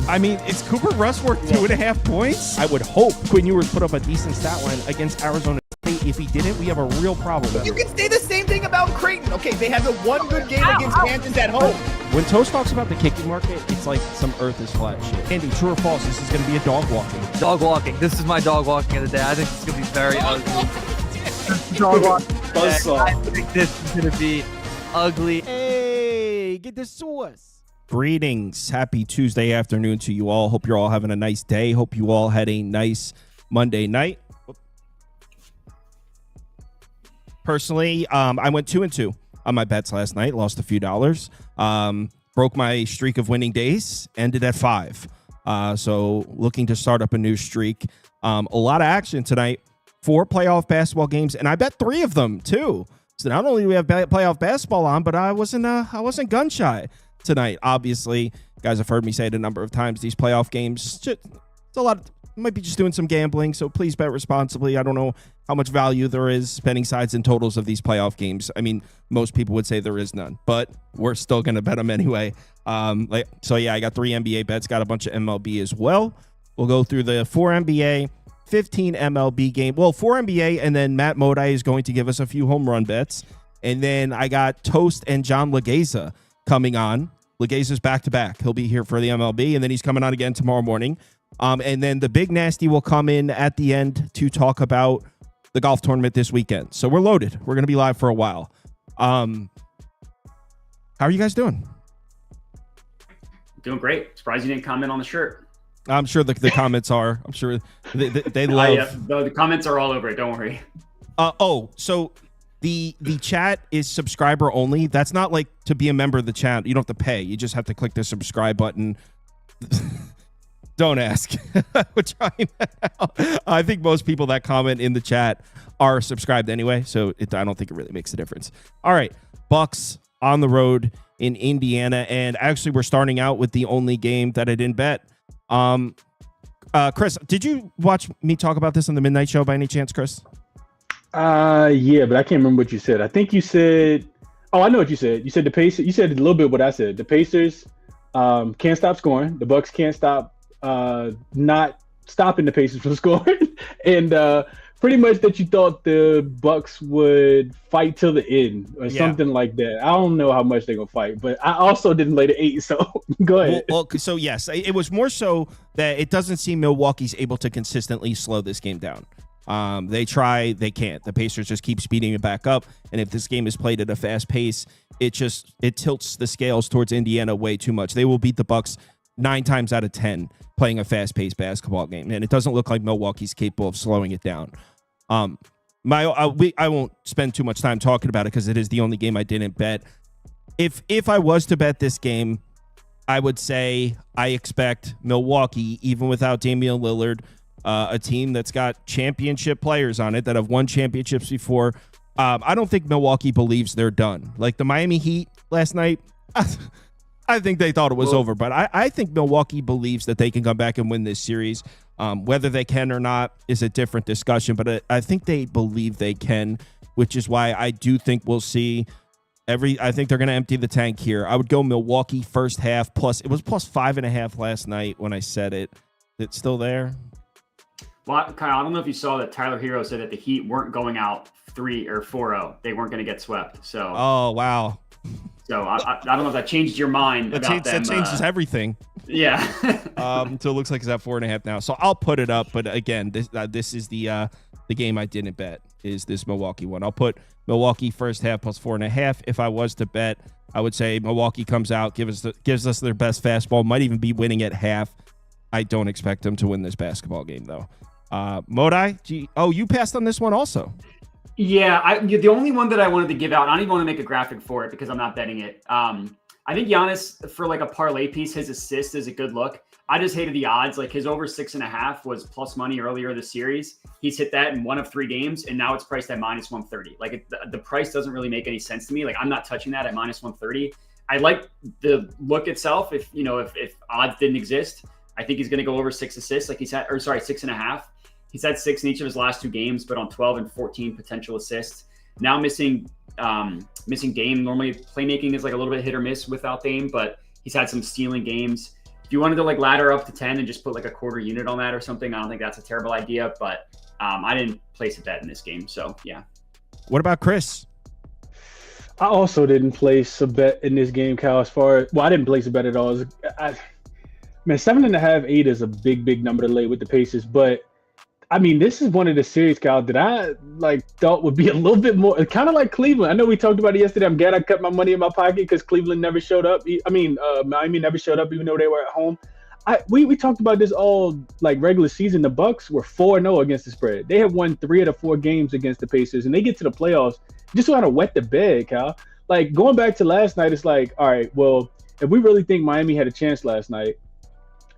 I mean, is Cooper Rush worth 2.5 points? I would hope Quinn Ewers put up a decent stat line against Arizona State. If he didn't, we have a real problem. You can say the same thing about Creighton. Okay, they had the one good game against Kansas at home. When Toast talks about the kicking market, it's like some earth is flat shit. Andy, true or false, this is going to be a dog walking. Dog walking. This is my dog walking of the day. I think it's going to be very ugly. Dog walking. I think this is going to be ugly. Hey, get the sauce. Greetings. Happy Tuesday afternoon to you all. Hope you're all having a nice day. Hope you all had a nice Monday night. Personally, I went 2-2 on my bets last night. Lost a few dollars. Broke my streak of winning days. Ended at 5. So looking to start up a new streak. A lot of action tonight. 4 playoff basketball games, and I bet 3 of them too. So not only do we have playoff basketball on, but I wasn't gun shy tonight. Obviously, you guys have heard me say it a number of times. These playoff games, it's a lot. Might be just doing some gambling, so please bet responsibly. I don't know how much value there is betting sides and totals of these playoff games. I mean, most people would say there is none, but we're still going to bet them anyway. So yeah, I got 3 NBA bets, got a bunch of MLB as well. We'll go through the 4 NBA, 15 MLB game. Well, 4 NBA, and then Matt Modai is going to give us a few home run bets. And then I got Toast and John Legeza coming on. Legeza's back-to-back. He'll be here for the MLB, and then he's coming on again tomorrow morning. And then the Big Nasty will come in at the end to talk about the golf tournament this weekend. So we're loaded. We're going to be live for a while. How are you guys doing? Doing great. Surprised you didn't comment on the shirt. I'm sure the comments are. I'm sure they love. The comments are all over it. Don't worry. So the chat is subscriber only. That's not like to be a member of the chat. You don't have to pay. You just have to click the subscribe button. Don't ask. We're trying that out. I think most people that comment in the chat are subscribed anyway, so I don't think it really makes a difference. All right, Bucks on the road in Indiana, and actually we're starting out with the only game that I didn't bet. Chris, did you watch me talk about this on the Midnight Show by any chance, Chris? Yeah, but I can't remember what you said. I think you said, I know what you said. You said the Pacers. You said a little bit what I said. The Pacers can't stop scoring. The Bucks can't stop not stopping the Pacers from scoring. And pretty much that you thought the Bucks would fight till the end or something like that. I don't know how much they're going to fight, but I also didn't lay the 8, so go ahead. So yes, it was more so that it doesn't seem Milwaukee's able to consistently slow this game down. They try, they can't. The Pacers just keep speeding it back up, and if this game is played at a fast pace, it tilts the scales towards Indiana way too much. They will beat the Bucks 9 times out of 10 playing a fast-paced basketball game, and it doesn't look like Milwaukee's capable of slowing it down. I won't spend too much time talking about it because it is the only game I didn't bet. If I was to bet this game, I would say I expect Milwaukee, even without Damian Lillard, a team that's got championship players on it that have won championships before. I don't think Milwaukee believes they're done. Like the Miami Heat last night, I think they thought it was over, but I think Milwaukee believes that they can come back and win this series. Whether they can or not is a different discussion, but I think they believe they can, which is why I do think we'll see I think they're going to empty the tank here. I would go Milwaukee first half plus. It was plus 5.5 last night when I said it. It's still there. Well, Kyle, I don't know if you saw that Tyler Hero said that the Heat weren't going out 3 or 4-0. They weren't going to get swept. So. Oh, wow. So I don't know if that changed your mind about them. That changes everything. Yeah. So it looks like it's at 4.5 now. So I'll put it up. But again, this is the game I didn't bet is this Milwaukee one. I'll put Milwaukee first half plus 4.5. If I was to bet, I would say Milwaukee comes out, gives us their best fastball, might even be winning at half. I don't expect them to win this basketball game though. Modai, you passed on this one also. Yeah, the only one that I wanted to give out, I don't even want to make a graphic for it because I'm not betting it. I think Giannis, for like a parlay piece, his assist is a good look. I just hated the odds. Like his over 6.5 was plus money earlier this series. He's hit that in 1 of 3 games, and now it's priced at minus 130. Like the price doesn't really make any sense to me. Like I'm not touching that at minus 130. I like the look itself. If odds didn't exist, I think he's going to go over 6 assists. Like 6.5. He's had 6 in each of his last 2 games, but on 12 and 14 potential assists. Now missing Dame. Normally playmaking is like a little bit hit or miss without Dame, but he's had some stealing games. If you wanted to like ladder up to 10 and just put like a quarter unit on that or something, I don't think that's a terrible idea. But I didn't place a bet in this game, so yeah. What about Chris? I also didn't place a bet in this game, Cal. I didn't place a bet at all. Man, 7.5, 8 is a big number to lay with the Pacers. But I mean, this is one of the series, Cal, that I thought would be a little bit more kind of like Cleveland. I know we talked about it yesterday. I'm glad I cut my money in my pocket because Cleveland never showed up. Miami never showed up even though they were at home. We talked about this all like regular season. The Bucks were 4-0 against the spread. They have won 3 of the 4 games against the Pacers, and they get to the playoffs just trying to wet the bed, Cal. Like going back to last night, it's like, all right, well, if we really think Miami had a chance last night,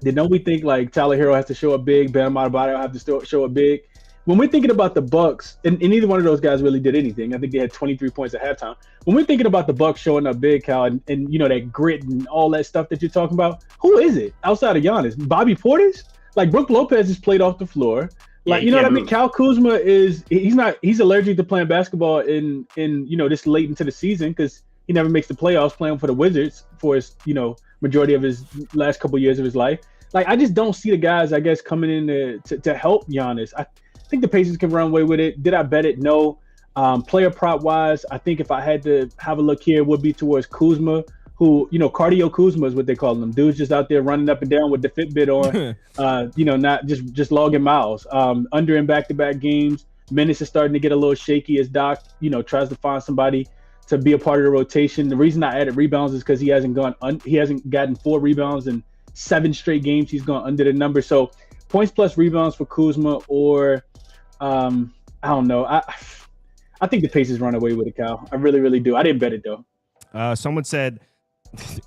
then don't we think like Tyler Hero has to show up big, Bam Adebayo have to show up big? When we're thinking about the Bucks, and neither one of those guys really did anything. I think they had 23 points at halftime. When we're thinking about the Bucks showing up big, Cal, and you know that grit and all that stuff that you're talking about, who is it outside of Giannis? Bobby Portis? Like Brook Lopez has played off the floor. Like, you know what I mean? Cal Kuzma he's allergic to playing basketball in this late into the season because he never makes the playoffs playing for the Wizards for his, majority of his last couple years of his life. Like, I just don't see the guys, I guess, coming in to help Giannis. I think the Pacers can run away with it. Did I bet it? No. Player prop wise, I think if I had to have a look here, it would be towards Kuzma, who, cardio Kuzma is what they call them. Dudes just out there running up and down with the Fitbit on, not just logging miles. Under in back-to-back games, minutes are starting to get a little shaky as Doc, tries to find somebody to be a part of the rotation. The reason I added rebounds is because he hasn't gotten 4 rebounds in 7 straight games. He's gone under the number. So points plus rebounds for Kuzma, or I don't know. I think the Pacers run away with it, Cal. I really, really do. I didn't bet it though. Someone said,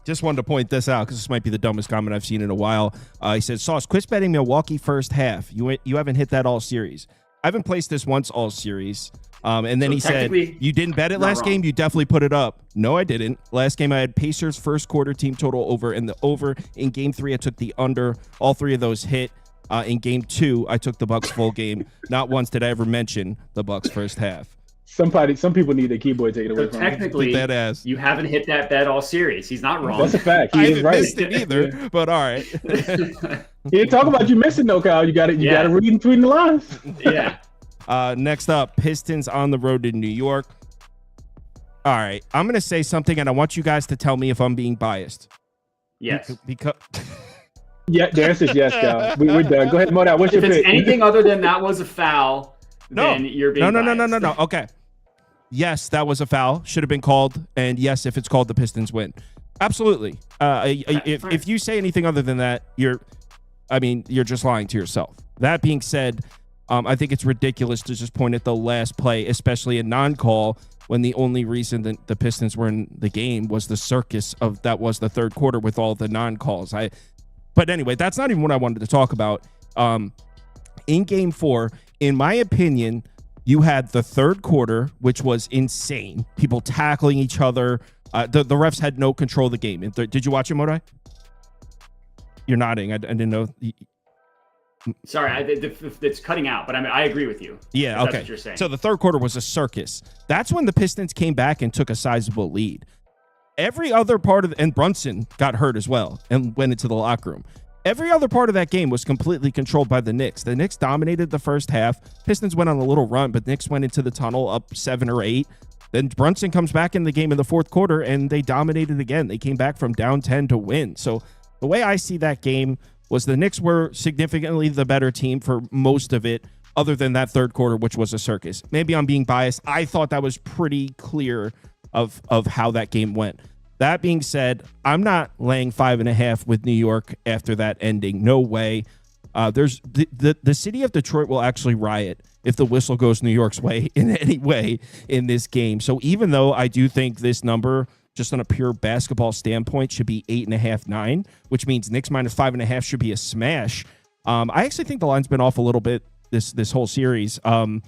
just wanted to point this out because this might be the dumbest comment I've seen in a while. He said, Sauce, quit betting Milwaukee first half. You haven't hit that all series. I haven't placed this once all series. And then he said, you didn't bet it last game? You definitely put it up. No, I didn't. Last game, I had Pacers first quarter team total over, and the over. In game 3, I took the under. All 3 of those hit. In game 2, I took the Bucks full game. Not once did I ever mention the Bucks first half. Some people need their keyboard taken away from them. Technically, you haven't hit that bet all series. He's not wrong. That's a fact. I haven't missed it either, but all right. He didn't talk about you missing, though, Kyle. You got to read in between the lines. Yeah. Next up, Pistons on the road to New York. All right, I'm going to say something, and I want you guys to tell me if I'm being biased. Yes. Because yeah, the answer is yes, Kyle. We're done. Go ahead, Moda. What's your pick? If it's anything other than that was a foul, then you're being biased. No. Okay. Yes, that was a foul. Should have been called. And yes, if it's called, the Pistons win. Absolutely. If you say anything other than that, you're just lying to yourself. That being said, I think it's ridiculous to just point at the last play, especially a non-call, when the only reason that the Pistons were in the game was the circus of that was the third quarter with all the non-calls. But anyway, that's not even what I wanted to talk about. In game 4, in my opinion, you had the third quarter, which was insane. People tackling each other. The refs had no control of the game. Did you watch it, Modai? You're nodding. I didn't know. Sorry, it's cutting out, but I agree with you. Yeah, okay. That's what you're saying. So the third quarter was a circus. That's when the Pistons came back and took a sizable lead. Every other part of and Brunson got hurt as well and went into the locker room. Every other part of that game was completely controlled by the Knicks. The Knicks dominated the first half. Pistons went on a little run, but Knicks went into the tunnel up 7 or 8. Then Brunson comes back in the game in the fourth quarter, and they dominated again. They came back from down 10 to win. So the way I see that game was the Knicks were significantly the better team for most of it, other than that third quarter, which was a circus. Maybe I'm being biased. I thought that was pretty clear of how that game went. That being said, I'm not laying 5.5 with New York after that ending. No way. There's the city of Detroit will actually riot if the whistle goes New York's way in any way in this game. So even though I do think this number, just on a pure basketball standpoint, should be 8.5, 9, which means Knicks minus 5.5 should be a smash. I actually think the line's been off a little bit this whole series. I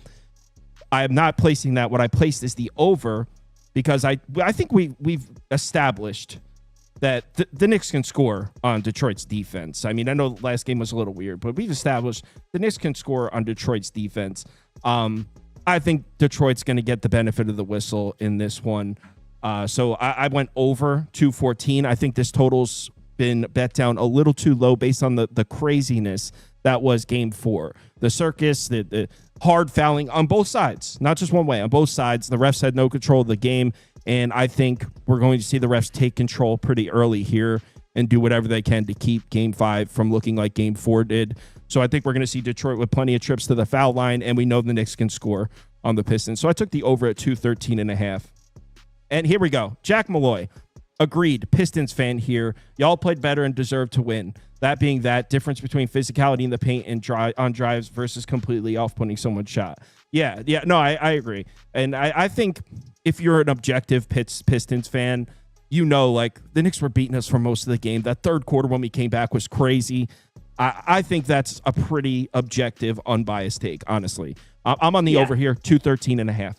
am not placing that. What I placed is the over, because I think we've established that the Knicks can score on Detroit's defense. I mean, I know the last game was a little weird, but we've established the Knicks can score on Detroit's defense. I think Detroit's going to get the benefit of the whistle in this one. So I went over 214. I think this total's been bet down a little too low based on the craziness that was Game 4. The circus, the hard fouling on both sides, not just one way, on both sides. The refs had no control of the game, and I think we're going to see the refs take control pretty early here and do whatever they can to keep Game 5 from looking like Game 4 did. So I think we're going to see Detroit with plenty of trips to the foul line, and we know the Knicks can score on the Pistons. So I took the over at 213.5. And here we go. Jack Malloy. Agreed. Pistons fan here. Y'all played better and deserved to win. That being that, difference between physicality in the paint and on drives versus completely off-putting someone's shot. Yeah. No, I agree. And I think if you're an objective Pistons fan, you know, like, the Knicks were beating us for most of the game. That third quarter when we came back was crazy. I think that's a pretty objective, unbiased take, honestly. I'm on the over here, 213.5.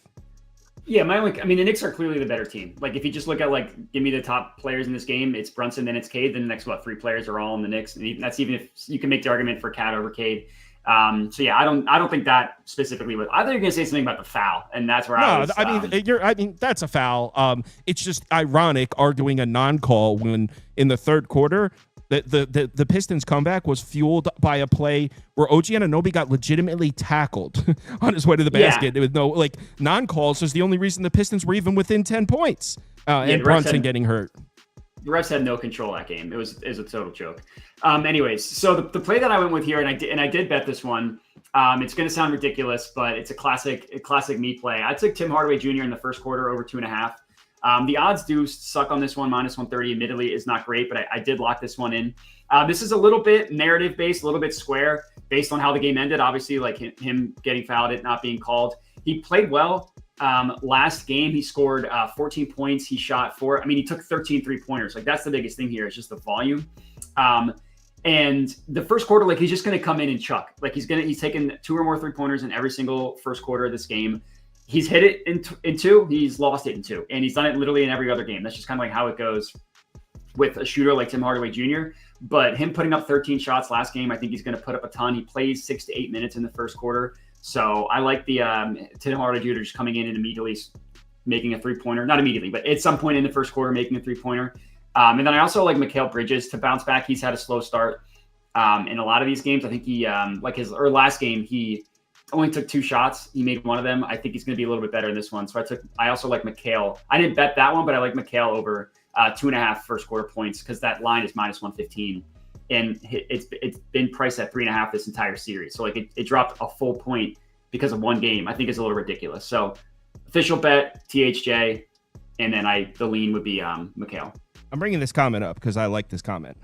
Yeah, the Knicks are clearly the better team. Like, if you just look at, like, give me the top players in this game, it's Brunson, then it's Cade, then the next, 3 players are all in the Knicks. And that's even if you can make the argument for Cat over Cade. So yeah, I don't think that specifically was. I thought you were gonna say something about the foul, and that's where I was. I mean, that's a foul. It's just ironic arguing a non-call when in the third quarter the Pistons comeback was fueled by a play where OG Anunoby got legitimately tackled on his way to the basket. With no non-calls was the only reason the Pistons were even within 10 points. And Brunson getting hurt. The refs had no control that game. It was a total joke. Anyways, so the play that I went with here, and I did bet this one. It's going to sound ridiculous, but it's a classic me play. I took Tim Hardaway Jr. in the first quarter over 2.5. The odds do suck on this one. -130 admittedly is not great, but I did lock this one in. This is a little bit narrative based, a little bit square based on how the game ended. Obviously, like him getting fouled, it not being called. He played well. Last game, he scored 14 points. He shot 4. He took 13 3-pointers. Like, that's the biggest thing here. It's just the volume. And the first quarter, like, he's just going to come in and chuck. Like, he's taken 2 or more 3-pointers in every single first quarter of this game. He's hit it in 2. He's lost it in 2. And he's done it literally in every other game. That's just kind of like how it goes with a shooter like Tim Hardaway Jr. But him putting up 13 shots last game, I think he's going to put up a ton. He plays 6 to 8 minutes in the first quarter. So I like the Tim Hardaway Jr. just coming in and immediately making a 3-pointer. Not immediately, but at some point in the first quarter, making a 3-pointer. And then I also like Mikal Bridges to bounce back. He's had a slow start in a lot of these games. I think he, last game, he only took 2 shots. He made one of them. I think he's going to be a little bit better in this one. So I also like Mikal. I didn't bet that one, but I like Mikal over 2.5 first quarter points because that line is -115. And it's been priced at 3.5 this entire series. So like it dropped a full point because of one game. I think it's a little ridiculous. So official bet, THJ, and then the lean would be Mikal. I'm bringing this comment up because I like this comment.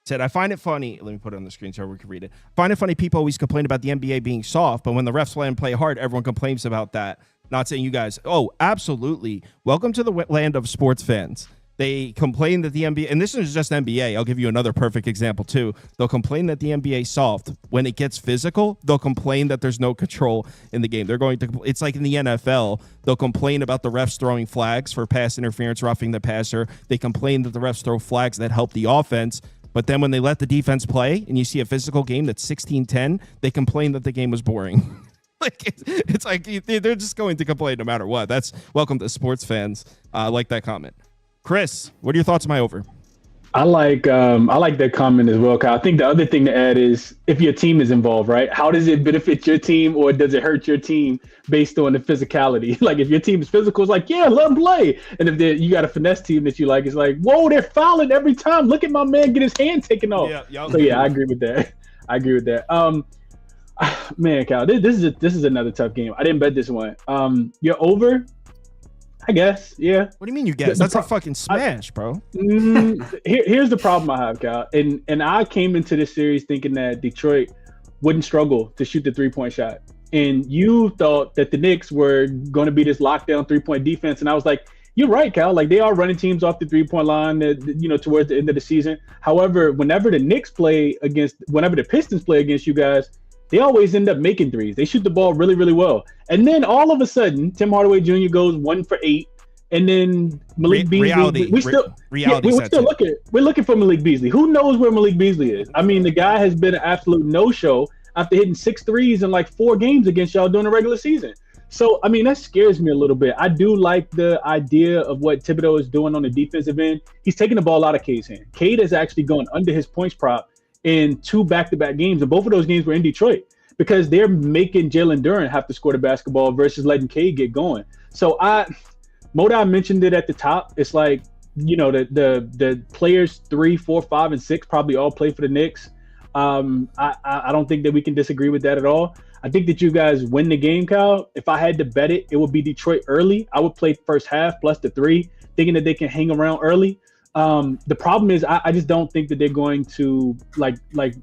Said, I find it funny. Let me put it on the screen so we can read it. Find it funny people always complain about the NBA being soft, but when the refs let them play hard, everyone complains about that. Not saying you guys. Oh, absolutely. Welcome to the land of sports fans. They complain that the NBA, and this is just NBA. I'll give you another perfect example too. They'll complain that the NBA is soft. When it gets physical, they'll complain that there's no control in the game. It's like in the NFL. They'll complain about the refs throwing flags for pass interference, roughing the passer. They complain that the refs throw flags that help the offense. But then when they let the defense play and you see a physical game that's 16-10, they complain that the game was boring. It's like they're just going to complain no matter what. That's welcome to sports fans. I like that comment. Chris, what are your thoughts on my over? I like that comment as well, Kyle. I think the other thing to add is if your team is involved, right? How does it benefit your team or does it hurt your team based on the physicality? Like if your team is physical, it's like, yeah, let them play. And if you got a finesse team that you like, it's like, whoa, they're fouling every time. Look at my man get his hand taken off. So yeah, I agree with that. Man, Kyle, this is another tough game. I didn't bet this one. You're over. I guess, yeah. What do you mean you guess? That's a fucking smash, bro. Here's the problem I have, Kyle. And I came into this series thinking that Detroit wouldn't struggle to shoot the 3-point shot. And you thought that the Knicks were going to be this lockdown 3-point defense. And I was like, you're right, Kyle. Like they are running teams off the 3-point line, towards the end of the season. However, whenever the Pistons play against you guys, they always end up making threes. They shoot the ball really, really well. And then all of a sudden, Tim Hardaway Jr. goes 1 for 8. And then Malik Beasley. We're looking for Malik Beasley. Who knows where Malik Beasley is? I mean, the guy has been an absolute no-show after hitting 6 threes in like 4 games against y'all during the regular season. So, I mean, that scares me a little bit. I do like the idea of what Thibodeau is doing on the defensive end. He's taking the ball out of Cade's hand. Cade has actually gone under his points prop in 2 back-to-back games, and both of those games were in Detroit because they're making Jalen Duren have to score the basketball versus letting Cade get going. So, Moda mentioned it at the top. It's like, you know, the players 3, 4, 5, and 6 probably all play for the Knicks. I don't think that we can disagree with that at all. I think that you guys win the game, Kyle. If I had to bet it, it would be Detroit early. I would play first half plus the 3, thinking that they can hang around early. The problem is I just don't think that they're going to like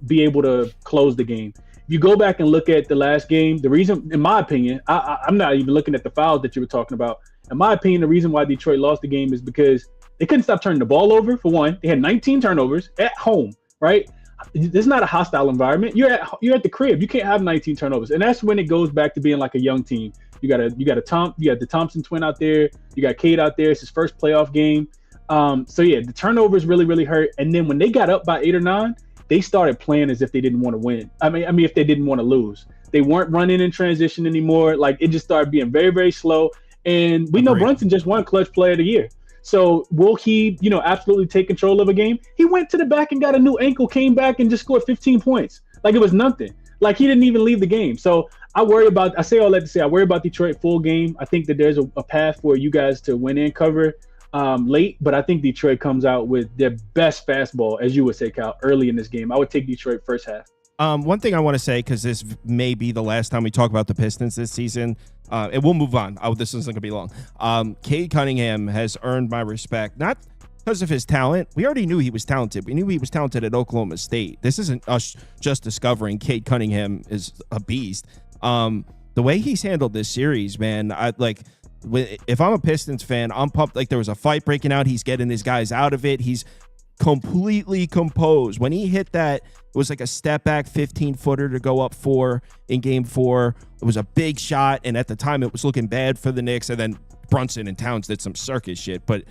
be able to close the game. If you go back and look at the last game, the reason, in my opinion, I'm not even looking at the fouls that you were talking about. In my opinion, the reason why Detroit lost the game is because they couldn't stop turning the ball over, for one. They had 19 turnovers at home, right? This is not a hostile environment. You're at the crib. You can't have 19 turnovers, and that's when it goes back to being like a young team. You got the Thompson twin out there. You got Cade out there. It's his first playoff game. So yeah, the turnovers really hurt. And then when they got up by 8 or 9, they started playing as if they didn't want to win. I mean, if they didn't want to lose, they weren't running in transition anymore. Like it just started being very slow. And we know Brunson just won Clutch Player of the Year. So will he, absolutely take control of a game? He went to the back and got a new ankle, came back and just scored 15 points. Like it was nothing. Like he didn't even leave the game. So I say all that to say I worry about Detroit full game. I think that there's a path for you guys to win and cover late, but I think Detroit comes out with their best fastball, as you would say, Kyle, early in this game. I would take Detroit first half. One thing I want to say, because this may be the last time we talk about the Pistons this season, and we'll move on. This isn't going to be long. Cade Cunningham has earned my respect, not because of his talent. We already knew he was talented. We knew he was talented at Oklahoma State. This isn't us just discovering Cade Cunningham is a beast. The way he's handled this series, man, if I'm a Pistons fan, I'm pumped. Like there was a fight breaking out. He's getting his guys out of it. He's completely composed. When he hit that, it was like a step back 15-footer to go up 4 in game 4. It was a big shot, and at the time it was looking bad for the Knicks, and then Brunson and Towns did some circus shit, but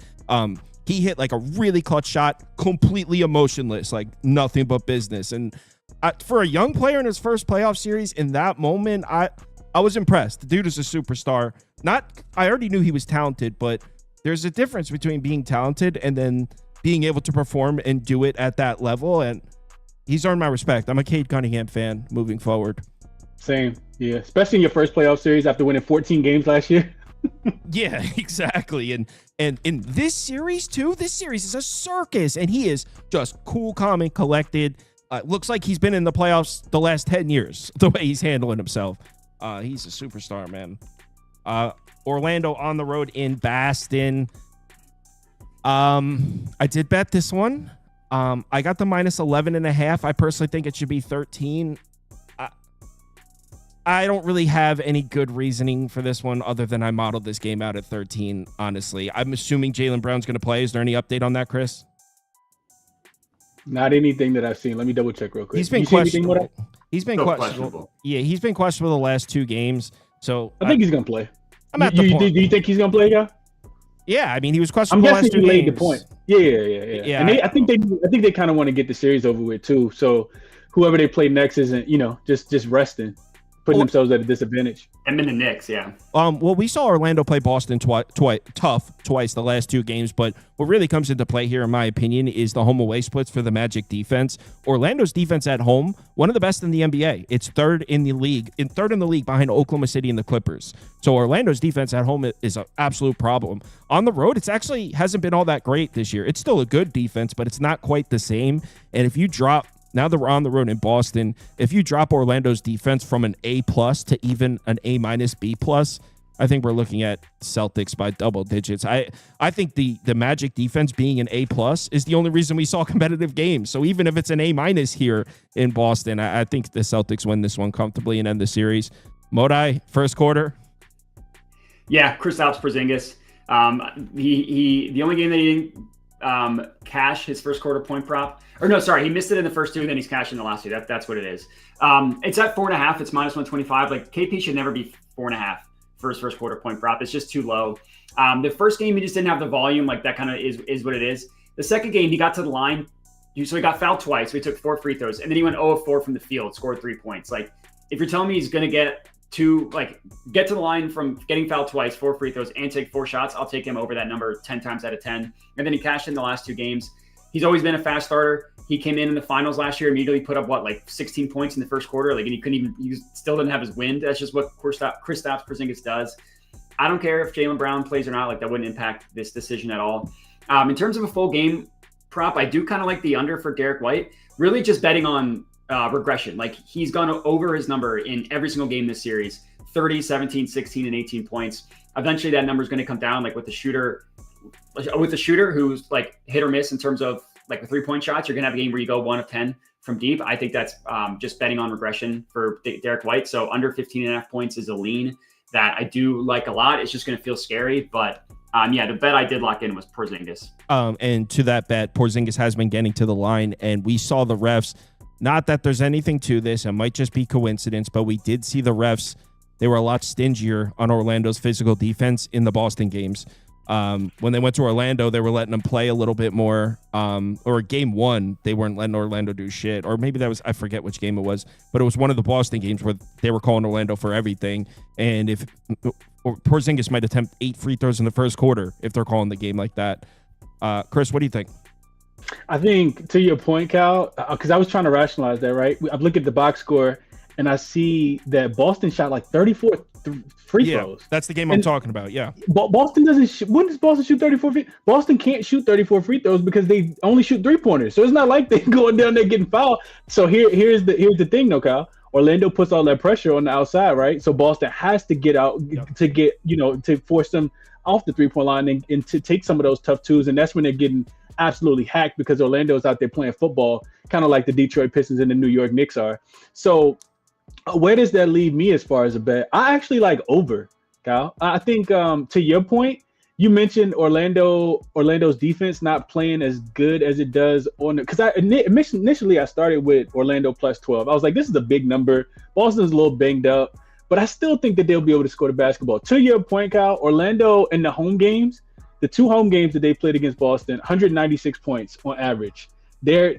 he hit like a really clutch shot, completely emotionless, like nothing but business. And for a young player in his first playoff series, in that moment, I was impressed. The dude is a superstar. I already knew he was talented, but there's a difference between being talented and then being able to perform and do it at that level, and he's earned my respect. I'm a Cade Cunningham fan moving forward. Same, yeah. Especially in your first playoff series after winning 14 games last year. Yeah, exactly. And in this series too, this series is a circus, and he is just cool, calm, and collected. Looks like he's been in the playoffs the last 10 years, the way he's handling himself. He's a superstar, man. Orlando on the road in Boston. I did bet this one. I got the minus 11.5. I personally think it should be 13. I don't really have any good reasoning for this one other than I modeled this game out at 13, honestly. I'm assuming Jaylen Brown's going to play. Is there any update on that, Chris? Not anything that I've seen. Let me double check real quick. He's been questionable. He's been questionable. Yeah, he's been questionable the last 2 games. So I think he's going to play. I'm at the point. Do you think he's going to play, guy? Yeah, I mean, he was questionable the last 2 games. Laid the point. Yeah. And I think they kind of want to get the series over with too. So whoever they play next isn't, just resting, putting themselves at a disadvantage. I'm in the Knicks, yeah. Well, we saw Orlando play Boston twice the last 2 games, but what really comes into play here, in my opinion, is the home away splits for the Magic defense. Orlando's defense at home, one of the best in the NBA. It's third in the league behind Oklahoma City and the Clippers. So Orlando's defense at home is an absolute problem. On the road, it's actually hasn't been all that great this year. It's still a good defense, but it's not quite the same. And if you drop, now that we're on the road in Boston, if you drop Orlando's defense from an A+ to even an A- B+, I think we're looking at Celtics by double digits. I think the Magic defense being an A+ is the only reason we saw competitive games. So even if it's an A- here in Boston, I think the Celtics win this one comfortably and end the series. Modai, first quarter. Yeah, Kristaps Porzingis. The only game that he didn't cash his first quarter point prop. Or no, sorry, he missed it in the first 2, and then he's cashed in the last 2. That's what it is. It's at 4.5. It's minus 125. Like KP should never be 4.5 for his first quarter point prop. It's just too low. The first game, he just didn't have the volume. Like that kind of is what it is. The second game, he got to the line. So he got fouled twice. So he took 4 free throws, and then he went 0 of 4 from the field, scored 3 points. Like if you're telling me he's going to get get to the line from getting fouled twice, 4 free throws, and take 4 shots, I'll take him over that number 10 times out of 10. And then he cashed in the last 2 games. He's always been a fast starter. He came in the finals last year, immediately put up 16 points in the first quarter. And he still didn't have his wind. That's just what Kristaps Porzingis does. I don't care if Jaylen Brown plays or not. That wouldn't impact this decision at all. In terms of a full game prop, I do kind of like the under for Derek White. Really just betting on regression. He's gone over his number in every single game this series, 30, 17, 16, and 18 points. Eventually that number is going to come down with the shooter who's hit or miss in terms of the 3-point shots. You're going to have a game where you go 1 of 10 from deep. I think that's just betting on regression for Derek White. So under 15.5 points is a lean that I do like a lot. It's just going to feel scary. But the bet I did lock in was Porzingis. And to that bet, Porzingis has been getting to the line, and we saw the refs. Not that there's anything to this. It might just be coincidence, but we did see the refs. They were a lot stingier on Orlando's physical defense in the Boston games. When they went to Orlando, they were letting them play a little bit more. Or game 1, they weren't letting Orlando do shit. Or maybe I forget which game it was, but it was one of the Boston games where they were calling Orlando for everything. And if Porzingis might attempt 8 free throws in the first quarter if they're calling the game like that. Chris, what do you think? I think to your point, Cal, because I was trying to rationalize that, right? I look at the box score and I see that Boston shot 34 free throws. That's the game I'm talking about. Yeah. Boston doesn't. When does Boston shoot 34 free? Boston can't shoot 34 free throws because they only shoot 3-pointers. So it's not like they're going down there getting fouled. So here's the thing, though, Kyle. Orlando puts all that pressure on the outside, right? So Boston has to get out to get to force them off the 3-point line and to take some of those tough twos, and that's when they're getting absolutely hacked because Orlando's out there playing football, kind of like the Detroit Pistons and the New York Knicks are. So where does that leave me as far as a bet? I actually like over, Kyle. I think to your point, you mentioned Orlando's defense not playing as good as it does on because initially I started with Orlando plus 12. I was like, this is a big number. Boston's a little banged up, but I still think that they'll be able to score the basketball. To your point, Kyle, Orlando in the home games, the 2 home games that they played against Boston, 196 points on average. They're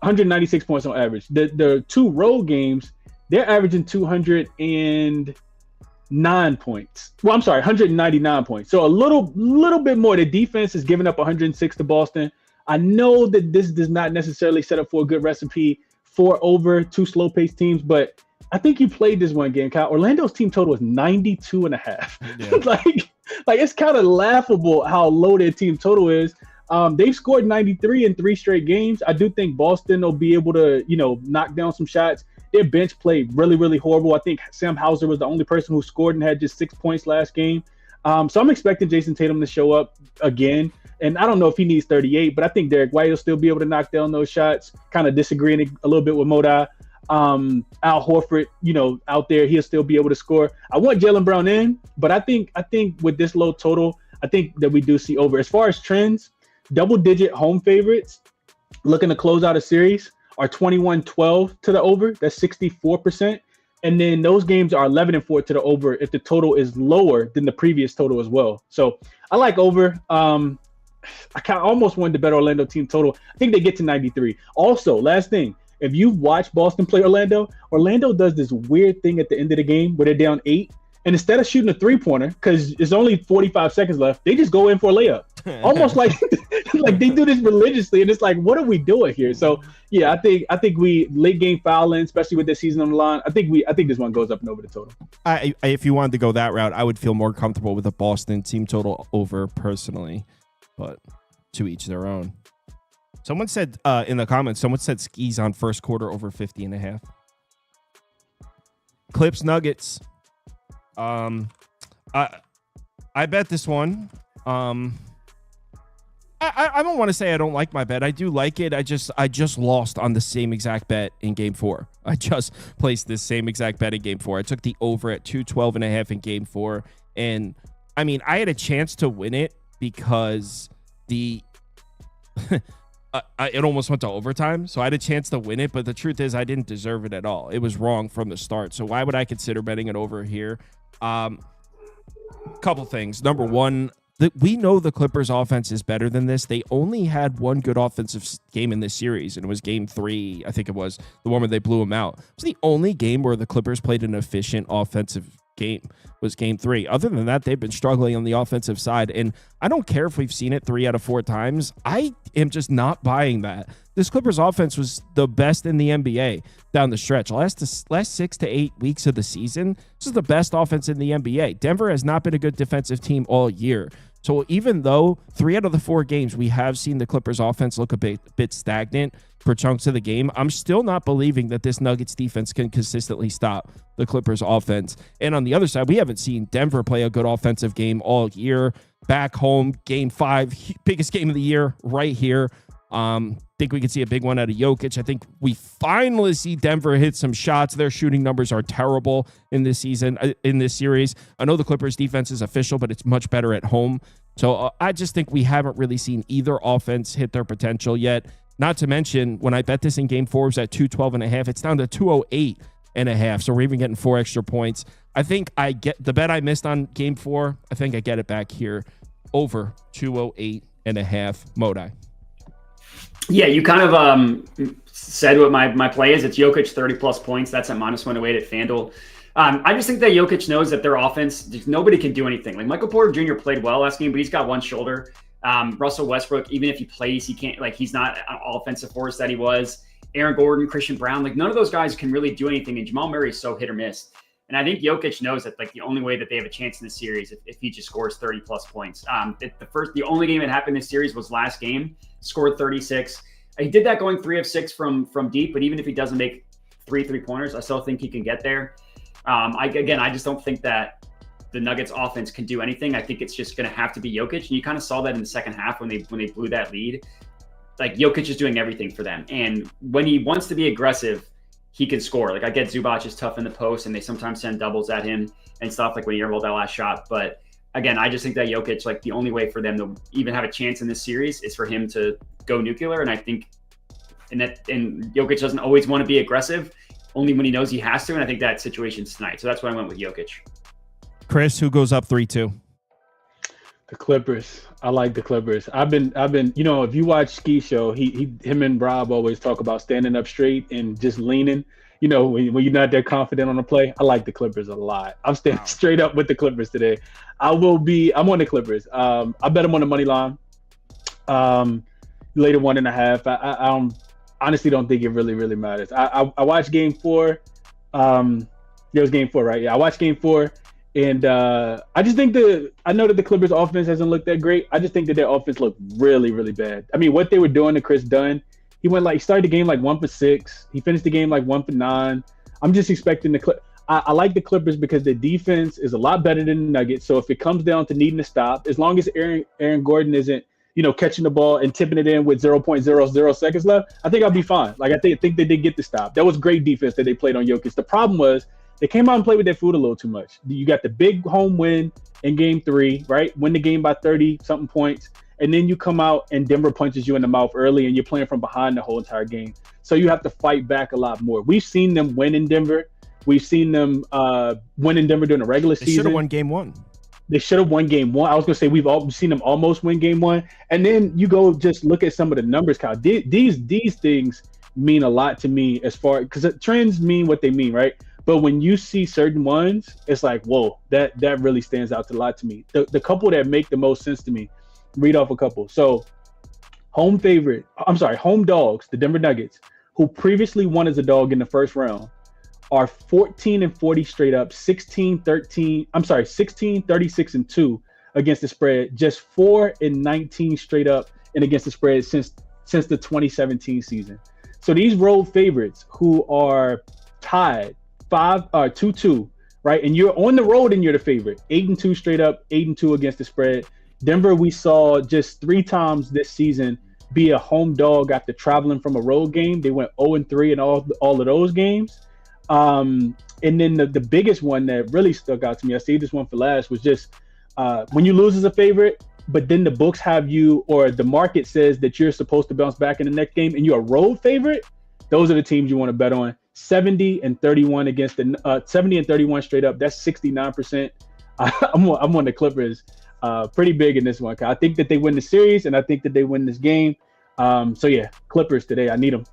196 points on average. The 2 road games, they're averaging 209 points. Well, I'm sorry, 199 points. So a little bit more. The defense is giving up 106 to Boston. I know that this does not necessarily set up for a good recipe for over 2 slow-paced teams, but I think you played this one game, Kyle. Orlando's team total is 92.5. Yeah. like it's kind of laughable how low their team total is. They've scored 93 in 3 straight games. I do think Boston will be able to, knock down some shots. Their bench played really, really horrible. I think Sam Hauser was the only person who scored and had just 6 points last game. So I'm expecting Jason Tatum to show up again. And I don't know if he needs 38, but I think Derek White will still be able to knock down those shots. Kind of disagreeing a little bit with Modi. Al Horford, out there, he'll still be able to score. I want Jaylen Brown in, but I think with this low total, I think that we do see over. As far as trends, double-digit home favorites looking to close out a series are 21-12 to the over. That's 64%. And then those games are 11-4 to the over if the total is lower than the previous total as well. So I like over. I almost wanted to bet Orlando team total. I think they get to 93. Also, last thing, if you've watched Boston play Orlando does this weird thing at the end of the game where they're down 8. And instead of shooting a 3-pointer, because it's only 45 seconds left, they just go in for a layup. Almost like they do this religiously. And it's like, what are we doing here? So, yeah, I think we late game fouling, especially with this season on the line. I think this one goes up and over the total. If you wanted to go that route, I would feel more comfortable with a Boston team total over personally. But to each their own. Someone said in the comments, skis on first quarter over 50.5. Clips Nuggets. I bet this one. I don't want to say I don't like my bet. I do like it. I just lost on the same exact bet in game 4. I just placed this same exact bet in game 4. I took the over at 212.5 in game 4. And I mean, I had a chance to win it because it almost went to overtime. So I had a chance to win it. But the truth is I didn't deserve it at all. It was wrong from the start. So why would I consider betting it over here? Couple things. Number one, we know the Clippers offense is better than this. They only had one good offensive game in this series, and it was game 3. I think it was the one where they blew them out. It was the only game where the Clippers played an efficient offensive game, was game 3. Other than that, they've been struggling on the offensive side, and I don't care if we've seen it 3 out of 4 times. I am just not buying that. This Clippers offense was the best in the NBA down the stretch. Last 6 to 8 weeks of the season, this is the best offense in the NBA. Denver has not been a good defensive team all year. So even though 3 out of the 4 games we have seen the Clippers offense look a bit stagnant for chunks of the game, I'm still not believing that this Nuggets defense can consistently stop the Clippers offense. And on the other side, we haven't seen Denver play a good offensive game all year. Back home, game 5, biggest game of the year right here. Think we could see a big one out of Jokic. I think we finally see Denver hit some shots. Their shooting numbers are terrible in this season, in this series. I know the Clippers defense is official, but it's much better at home. So I just think we haven't really seen either offense hit their potential yet. Not to mention, when I bet this in game 4, it was at 212.5. It's down to 208.5. So we're even getting 4 extra points. I think I get the bet I missed on game 4. I think I get it back here over 208.5. Modi. Yeah, you kind of said what my play is. It's Jokic 30+ points. That's at -108 at FanDuel. I just think that Jokic knows that their offense, nobody can do anything. Like Michael Porter Jr. played well last game, but he's got one shoulder. Russell Westbrook, even if he plays, he can't, like, he's not an offensive force that he was. Aaron Gordon, Christian Brown, like none of those guys can really do anything. And Jamal Murray is so hit or miss. And I think Jokic knows that, like, the only way that they have a chance in this series if he just scores 30+ points. The only game that happened this series was last game, scored 36. He did that going 3 of 6 from deep, but even if he doesn't make 3 3-pointers, I still think he can get there. I just don't think that the Nuggets offense can do anything. I think it's just going to have to be Jokic. And you kind of saw that in the second half when they blew that lead. Like, Jokic is doing everything for them. And when he wants to be aggressive, he can score. Like, I get Zubac is tough in the post, and they sometimes send doubles at him and stuff, like when he airballed that last shot. But again, I just think that Jokic, like, the only way for them to even have a chance in this series is for him to go nuclear. And I think, and Jokic doesn't always want to be aggressive, only when he knows he has to. And I think that situation's tonight. So that's why I went with Jokic. Chris, who goes up 3-2? The Clippers. I like the Clippers. I've been, if you watch Ski Show, him and Rob always talk about standing up straight and just leaning. When you're not that confident on a play, I like the Clippers a lot. I'm standing straight up with the Clippers today. I'm on the Clippers. I bet them on the money line. Later 1.5. I honestly don't think it really, really matters. I watched game 4. It was game 4, right? Yeah, I watched game 4. And I just think I know that the Clippers offense hasn't looked that great. I just think that their offense looked really, really bad. I mean, what they were doing to Chris Dunn, he started the game like 1 for 6. He finished the game like 1 for 9. I'm just expecting I like the Clippers because the defense is a lot better than the Nuggets. So if it comes down to needing to stop, as long as Aaron Gordon isn't, catching the ball and tipping it in with 0.00 seconds left, I think I'll be fine. Like, I think they did get the stop. That was great defense that they played on Jokic. The problem was, they came out and played with their foot a little too much. You got the big home win in game 3, right? Win the game by 30-something points. And then you come out and Denver punches you in the mouth early and you're playing from behind the whole entire game. So you have to fight back a lot more. We've seen them win in Denver. We've seen them win in Denver during the regular season. They should have won game 1. They should have won game 1. I was going to say we've all seen them almost win game 1. And then you go just look at some of the numbers, Kyle. These things mean a lot to me because trends mean what they mean, right? But when you see certain ones, it's like, whoa, that really stands out a lot to me. The couple that make the most sense to me, read off a couple. So home dogs, the Denver Nuggets, who previously won as a dog in the first round, are 14-40 straight up, 16, 36-2 against the spread, just 4-19 straight up and against the spread since the 2017 season. So these road favorites who are tied 2-2, right? And you're on the road and you're the favorite. 8-2 straight up, 8-2 against the spread. Denver, we saw just 3 times this season be a home dog after traveling from a road game. They went 0-3 in all of those games. And then the biggest one that really stuck out to me, I saved this one for last, was just when you lose as a favorite, but then the books have you, or the market says that you're supposed to bounce back in the next game and you're a road favorite, those are the teams you want to bet on. 70-31 against 70-31 straight up. That's 69%. I'm on the Clippers pretty big in this one. I think that they win the series, and I think that they win this game. So yeah, Clippers today. I need them.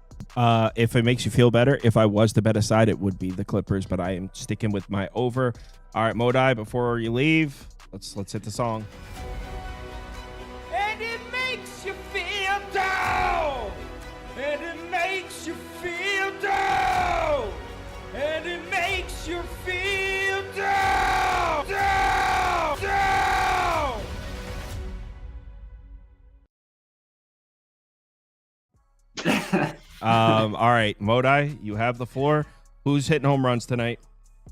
If it makes you feel better, if I was to bet aside, it would be the Clippers, but I am sticking with my over. All right, Modai, before you leave, let's hit the song. And it makes you feel down. And it makes you feel down. And it makes you feel down. Down. Down. All right, Modai, you have the floor. Who's hitting home runs tonight?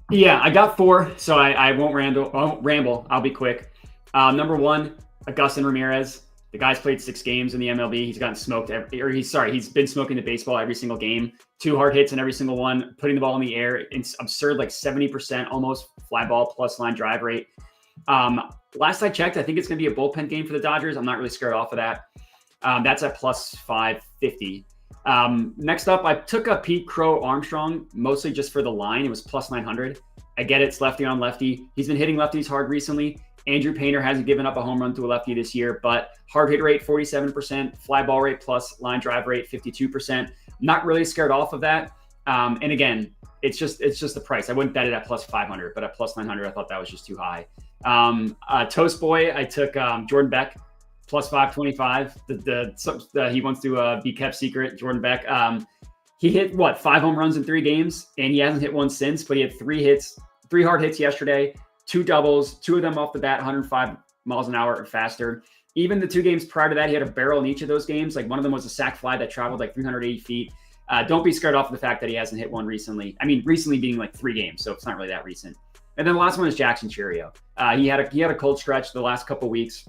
Yeah, I got 4, so I won't ramble. I'll be quick. Number 1, Agustin Ramirez. The guy's played 6 games in the MLB. He's gotten smoked, he's been smoking the baseball every single game. 2 hard hits in every single one, putting the ball in the air. It's absurd, like 70% almost fly ball plus line drive rate. Last I checked, I think it's going to be a bullpen game for the Dodgers. I'm not really scared off of that. That's at plus 550. Next up, I took a Pete Crow Armstrong, mostly just for the line. It was plus 900. I get it's lefty on lefty. He's been hitting lefties hard recently. Andrew Painter hasn't given up a home run to a lefty this year, but hard hit rate 47%, fly ball rate plus line drive rate 52%. Not really scared off of that. And again, it's just the price. I wouldn't bet it at plus 500, but at plus 900, I thought that was just too high. Toast Boy, I took Jordan Beck. Plus 525. He wants to be kept secret. Jordan Beck. He hit 5 home runs in 3 games, and he hasn't hit one since. But he had 3 hard hits yesterday, 2 doubles, 2 of them off the bat, 105 miles an hour or faster. Even the 2 games prior to that, he had a barrel in each of those games. Like one of them was a sac fly that traveled like 380 feet. Don't be scared off of the fact that he hasn't hit one recently. I mean, recently being like 3 games, so it's not really that recent. And then the last one is Jackson Churio. He had a cold stretch the last couple weeks.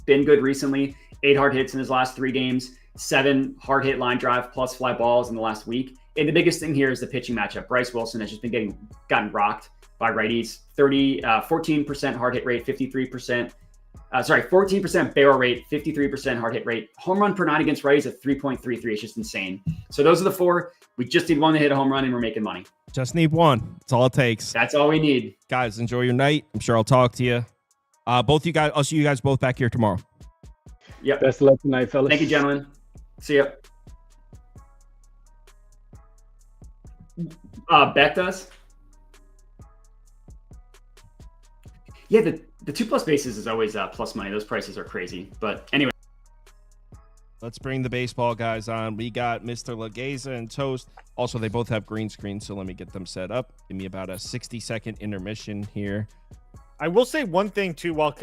Been good recently. 8 hard hits in his last 3 games, 7 hard hit line drive plus fly balls in the last week. And the biggest thing here is the pitching matchup. Bryce Wilson has just been gotten rocked by righties. 14% hard hit rate, 14% barrel rate, 53% hard hit rate. Home run per 9 against righties at 3.33. It's just insane. So those are the 4. We just need one to hit a home run and we're making money. Just need one. That's all it takes. That's all we need. Guys, enjoy your night. I'm sure I'll talk to you. Both you guys, I'll see you guys both back here tomorrow. Yep. Best of luck tonight, fellas. Thank you, gentlemen. See ya. Bet does? Yeah, the 2+ bases is always plus money. Those prices are crazy. But anyway. Let's bring the baseball guys on. We got Mr. Lageza and Toast. Also, they both have green screens, so let me get them set up. Give me about a 60-second intermission here. I will say one thing too while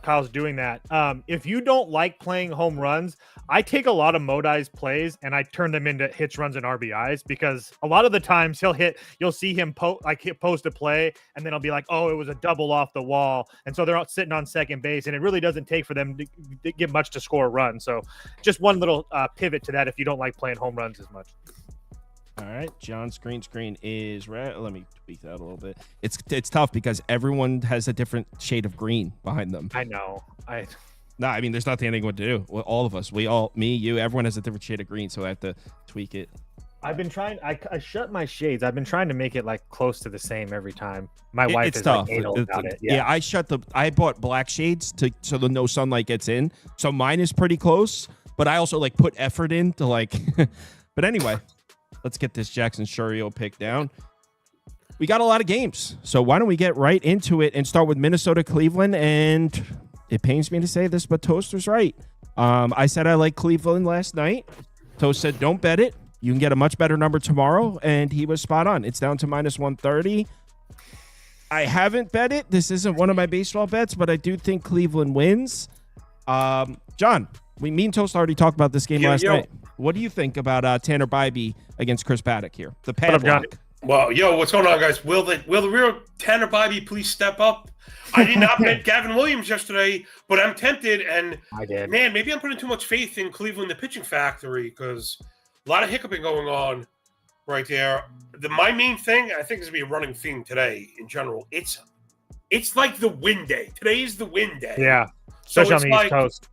Kyle's doing that. If you don't like playing home runs, I take a lot of Modai's plays and I turn them into hits, runs, and RBIs because a lot of the times you'll see him post a play and then I'll be like, oh, it was a double off the wall. And so they're out sitting on second base and it really doesn't take for them to get much to score a run. So just one little pivot to that if you don't like playing home runs as much. All right, John's green screen is red. Let me tweak that a little bit. It's tough because everyone has a different shade of green behind them. I know. I mean, there's nothing anyone to do. Well, all of us, me, you, everyone has a different shade of green, so I have to tweak it. I've been trying. I shut my shades. I've been trying to make it like close to the same every time. My wife is tough. Like anal about it. Yeah, I bought black shades so the no sunlight gets in. So mine is pretty close, but I also like put effort in to like. But anyway. Let's get this Jackson Churio pick down. We got a lot of games, so why don't we get right into it and start with Minnesota, Cleveland, and it pains me to say this, but Toast was right. I said I like Cleveland last night. Toast said don't bet it. You can get a much better number tomorrow, and he was spot on. It's down to minus 130. I haven't bet it. This isn't one of my baseball bets, but I do think Cleveland wins. John, me and Toast already talked about this game last night. What do you think about Tanner Bybee against Chris Paddock here? The padlock. Well, what's going on, guys? Will the real Tanner Bybee please step up? I did not bet Gavin Williams yesterday, but I'm tempted, and I did. Man, maybe I'm putting too much faith in Cleveland, the pitching factory, because a lot of hiccuping going on right there. My main thing, I think, is going to be a running theme today in general. It's like the win day. Today is the win day. Yeah, especially on the East Coast.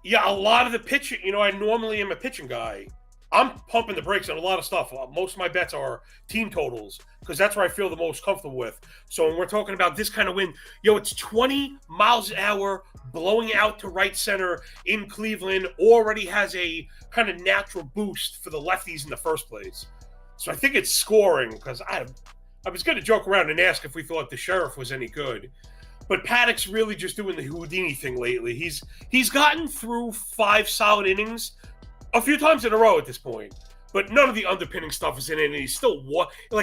Yeah, a lot of the pitching, I normally am a pitching guy. I'm pumping the brakes on a lot of stuff. Most of my bets are team totals because that's where I feel the most comfortable with. So when we're talking about this kind of wind, it's 20 miles an hour blowing out to right center in Cleveland, already has a kind of natural boost for the lefties in the first place. So I think it's scoring because I was going to joke around and ask if we thought the Sheriff was any good. But Paddock's really just doing the Houdini thing lately. He's gotten through 5 solid innings a few times in a row at this point, but none of the underpinning stuff is in it, and he's still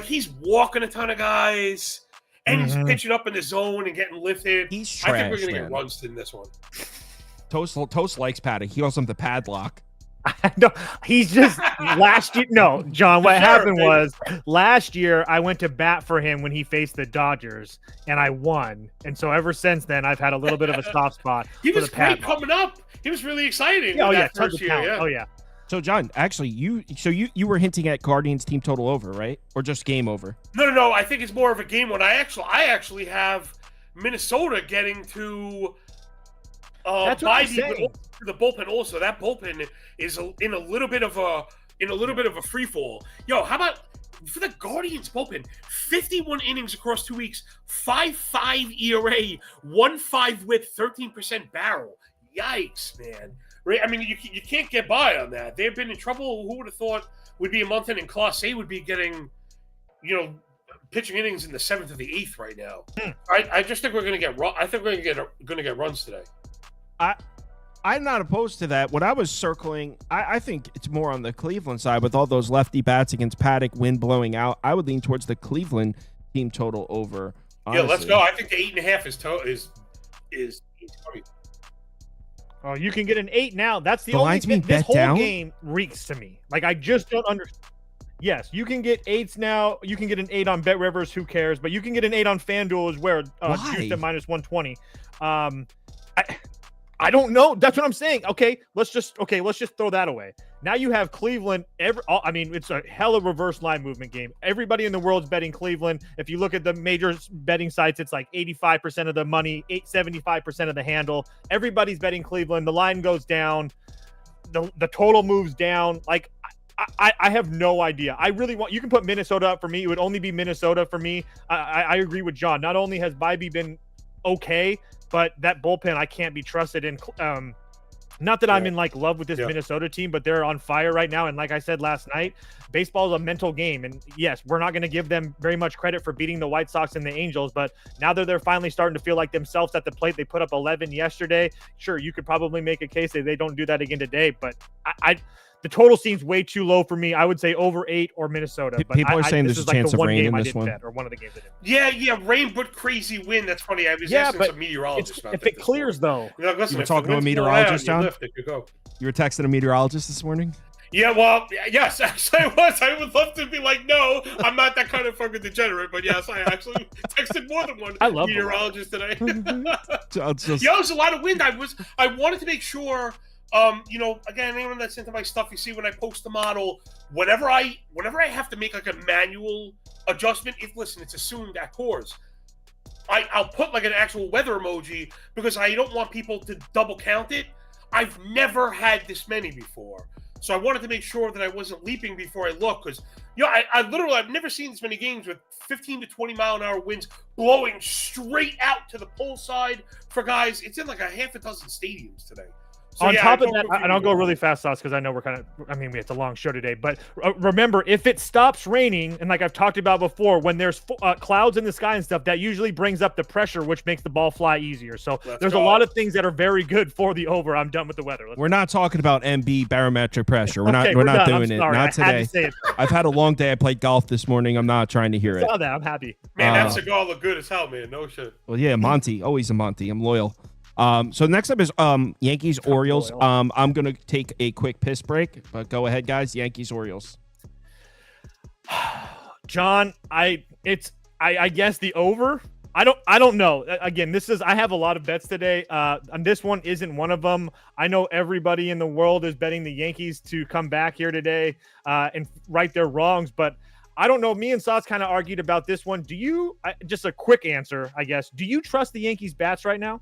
he's walking a ton of guys, and he's pitching up in the zone and getting lifted. He's trash, I think we're gonna man. get runs in this one. Toast likes Paddock. He calls him the padlock. No, he's just last year. No, John, what happened was last year I went to bat for him when he faced the Dodgers and I won. And so ever since then, I've had a little bit of a soft spot. He for was the great padlock. coming up. He was really exciting. Oh, yeah. That Tons first of year. talent. Yeah. Oh, yeah. So John, actually, you were hinting at Guardians team total over, right? Or just game over? No. I think it's more of a game one. I actually have Minnesota getting to That's what I'm saying. The bullpen also. That bullpen is in a little bit of a free fall. How about for the Guardians bullpen? 51 innings across 2 weeks, 5.5 ERA, 1.5 WHIP, 13% barrel. Yikes, man! Right? I mean, you can't get by on that. They've been in trouble. Who would have thought would be a month in, and Class A would be getting, pitching innings in the 7th or the 8th right now. I just think we're going to get. I think we're going to get runs today. I'm not opposed to that. What I was circling, I think it's more on the Cleveland side with all those lefty bats against Paddock, wind blowing out. I would lean towards the Cleveland team total over. Honestly. Yeah, let's go. I think the 8.5 is funny. Oh, you can get an 8 now. That's the The only line's thing. being This bet whole down? game reeks to me. Like, I just don't understand. Yes, you can get 8s now. You can get an 8 on Bet Rivers. Who cares? But you can get an 8 on FanDuel as well. Juiced at -120. I don't know. That's what I'm saying. Okay, let's just throw that away. Now you have Cleveland. It's a hella reverse line movement game. Everybody in the world's betting Cleveland. If you look at the major betting sites, it's like 85% of the money, 75% of the handle. Everybody's betting Cleveland. The line goes down. The total moves down. Like, I have no idea. I really want. You can put Minnesota up for me. It would only be Minnesota for me. I agree with John. Not only has Bybee been okay, but that bullpen I can't be trusted in. Not that I'm in love with this Minnesota team, but they're on fire right now. And like I said last night, baseball is a mental game. And yes, we're not going to give them very much credit for beating the White Sox and the Angels, but now that they're finally starting to feel like themselves at the plate, they put up 11 yesterday. Sure, you could probably make a case that they don't do that again today, but the total seems way too low for me. I would say over 8 or Minnesota. But People are saying there's a chance of rain in this one. Bet, or one of the games I didn't. Yeah, rain but crazy wind. That's funny. I was asking some meteorologists about if it clears, though. Listen, you were talking to a meteorologist, John? You were texting a meteorologist this morning? Yeah, well, yes, actually I was. I would love to be like, no, I'm not that kind of fucking degenerate, but yes, I actually texted more than one meteorologist today. There's a lot of wind. I wanted to make sure. Again, anyone that's into my stuff, you see when I post the model, whenever I have to make like a manual adjustment, it's assumed at Coors. I'll put like an actual weather emoji because I don't want people to double count it. I've never had this many before. So I wanted to make sure that I wasn't leaping before I look because, I've never seen this many games with 15 to 20 mile an hour winds blowing straight out to the pole side for guys. It's in like a half a dozen stadiums today. So, on top of that, and I'll go really fast, Sauce, because I know it's a long show today. But remember, if it stops raining, and like I've talked about before, when there's clouds in the sky and stuff, that usually brings up the pressure, which makes the ball fly easier. So there's a lot of things that are very good for the over. I'm done with the weather. We're not talking about MB barometric pressure. We're not doing it. Not today. I've had a long day. I played golf this morning. I'm not trying to hear it. I saw that. I'm happy. Man, that cigar look good as hell, man. No shit. Well, yeah, Monty. Always a Monty. I'm loyal. So next up is Yankees Orioles. I'm gonna take a quick piss break, but go ahead, guys. Yankees Orioles. John, I guess the over. I don't know. Again, I have a lot of bets today. And this one isn't one of them. I know everybody in the world is betting the Yankees to come back here today and right their wrongs, but I don't know. Me and Sauce kind of argued about this one. Just a quick answer, I guess. Do you trust the Yankees bats right now?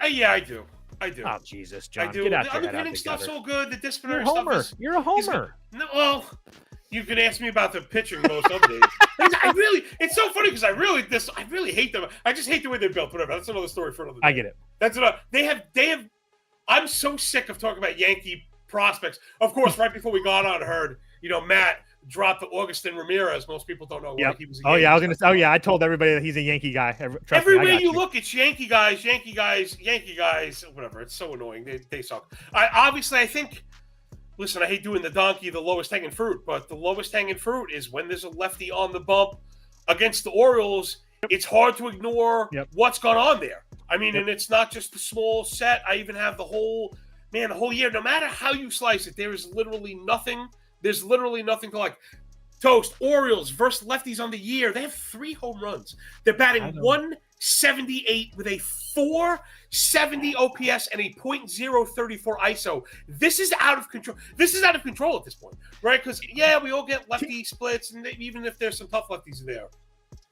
Yeah, I do. I do. Oh, Jesus, I John. do. Get out The your head out underpinning stuff's together. so good. The You're disciplinary a stuff homer. is. You're a homer. No, well, you can ask me about the pitching most other days. It's so funny because I really hate them. I just hate the way they're built. Whatever. That's another story for another day. I get it. That's enough. They have. I'm so sick of talking about Yankee prospects. Of course, right before we got on, I heard Matt dropped the Augustin Ramirez. Most people don't know why he was. Oh yeah, I was gonna say. Oh yeah, I told everybody that he's a Yankee guy. Everywhere you look, it's Yankee guys. Whatever. It's so annoying. They suck. I think. Listen, I hate doing the donkey, the lowest hanging fruit, but the lowest hanging fruit is when there's a lefty on the bump against the Orioles. It's hard to ignore what's gone on there. I mean, and it's not just the small set. I even have the whole year. No matter how you slice it, there is literally nothing. There's literally nothing to like. Toast, Orioles versus lefties on the year. They have 3 home runs. They're batting 178 with a 470 OPS and a .034 ISO. This is out of control. This is out of control at this point, right? Because, we all get lefty splits, and even if there's some tough lefties there.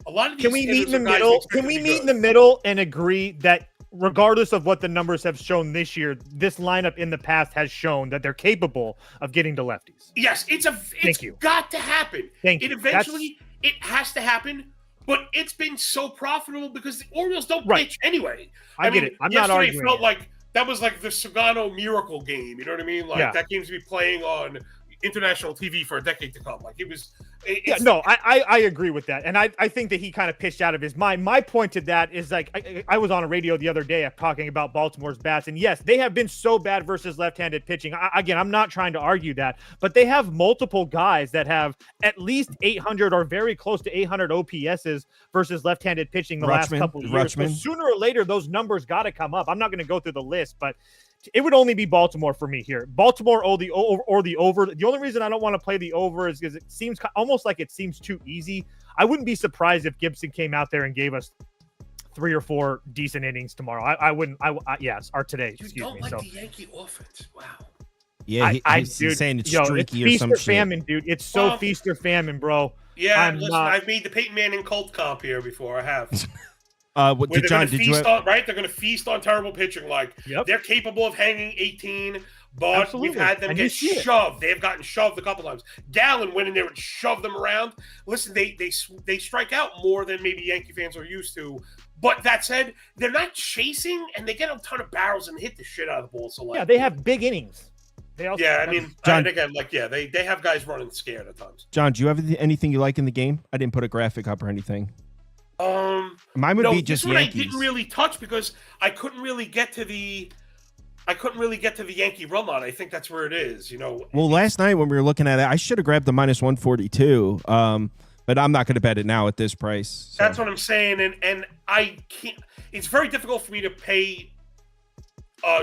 A lot of these Can we meet in the middle? Can we meet in the middle and agree that regardless of what the numbers have shown this year, this lineup in the past has shown that they're capable of getting to lefties? Yes, it's got to happen. It has to happen, but it's been so profitable because the Orioles don't pitch anyway. I get it. I'm not arguing. Yesterday felt like that was like the Sugano miracle game. You know what I mean? Like that game's to be playing on international TV for a decade to come. Like it was. I agree with that, and I think that he kind of pitched out of his mind. My point to that is like I was on a radio the other day talking about Baltimore's bats, and yes, they have been so bad versus left-handed pitching. Again, I'm not trying to argue that, but they have multiple guys that have at least 800 or very close to 800 OPSs versus left-handed pitching the last couple of years. So sooner or later, those numbers got to come up. I'm not going to go through the list, but it would only be Baltimore for me here. Baltimore or the over. The only reason I don't want to play the over is because it seems almost like it seems too easy. I wouldn't be surprised if Gibson came out there and gave us 3 or 4 decent innings tomorrow. I wouldn't. Yes, or today. You don't like the Yankee offense. Wow. Yeah, he's saying it's streaky or some shit. Feast or famine, dude. It's so feast or famine, bro. Yeah, I've made the Peyton Manning cult comp here before. I have. John, did you have... They're going to feast on terrible pitching. They're capable of hanging 18, but we've had them get shoved. They've gotten shoved a couple times. Gallen went in there and shoved them around. Listen, they strike out more than maybe Yankee fans are used to. But that said, they're not chasing, and they get a ton of barrels and hit the shit out of the ball. So they have big innings. John, they have guys running scared at times. John, do you have anything you like in the game? I didn't put a graphic up or anything. Mine would be just Yankees. I didn't really touch because I couldn't really get to the Yankee run line. I think that's where it is, Well, last night when we were looking at it, I should have grabbed the -142. But I'm not going to bet it now at this price. So. That's what I'm saying, and I can't. It's very difficult for me to pay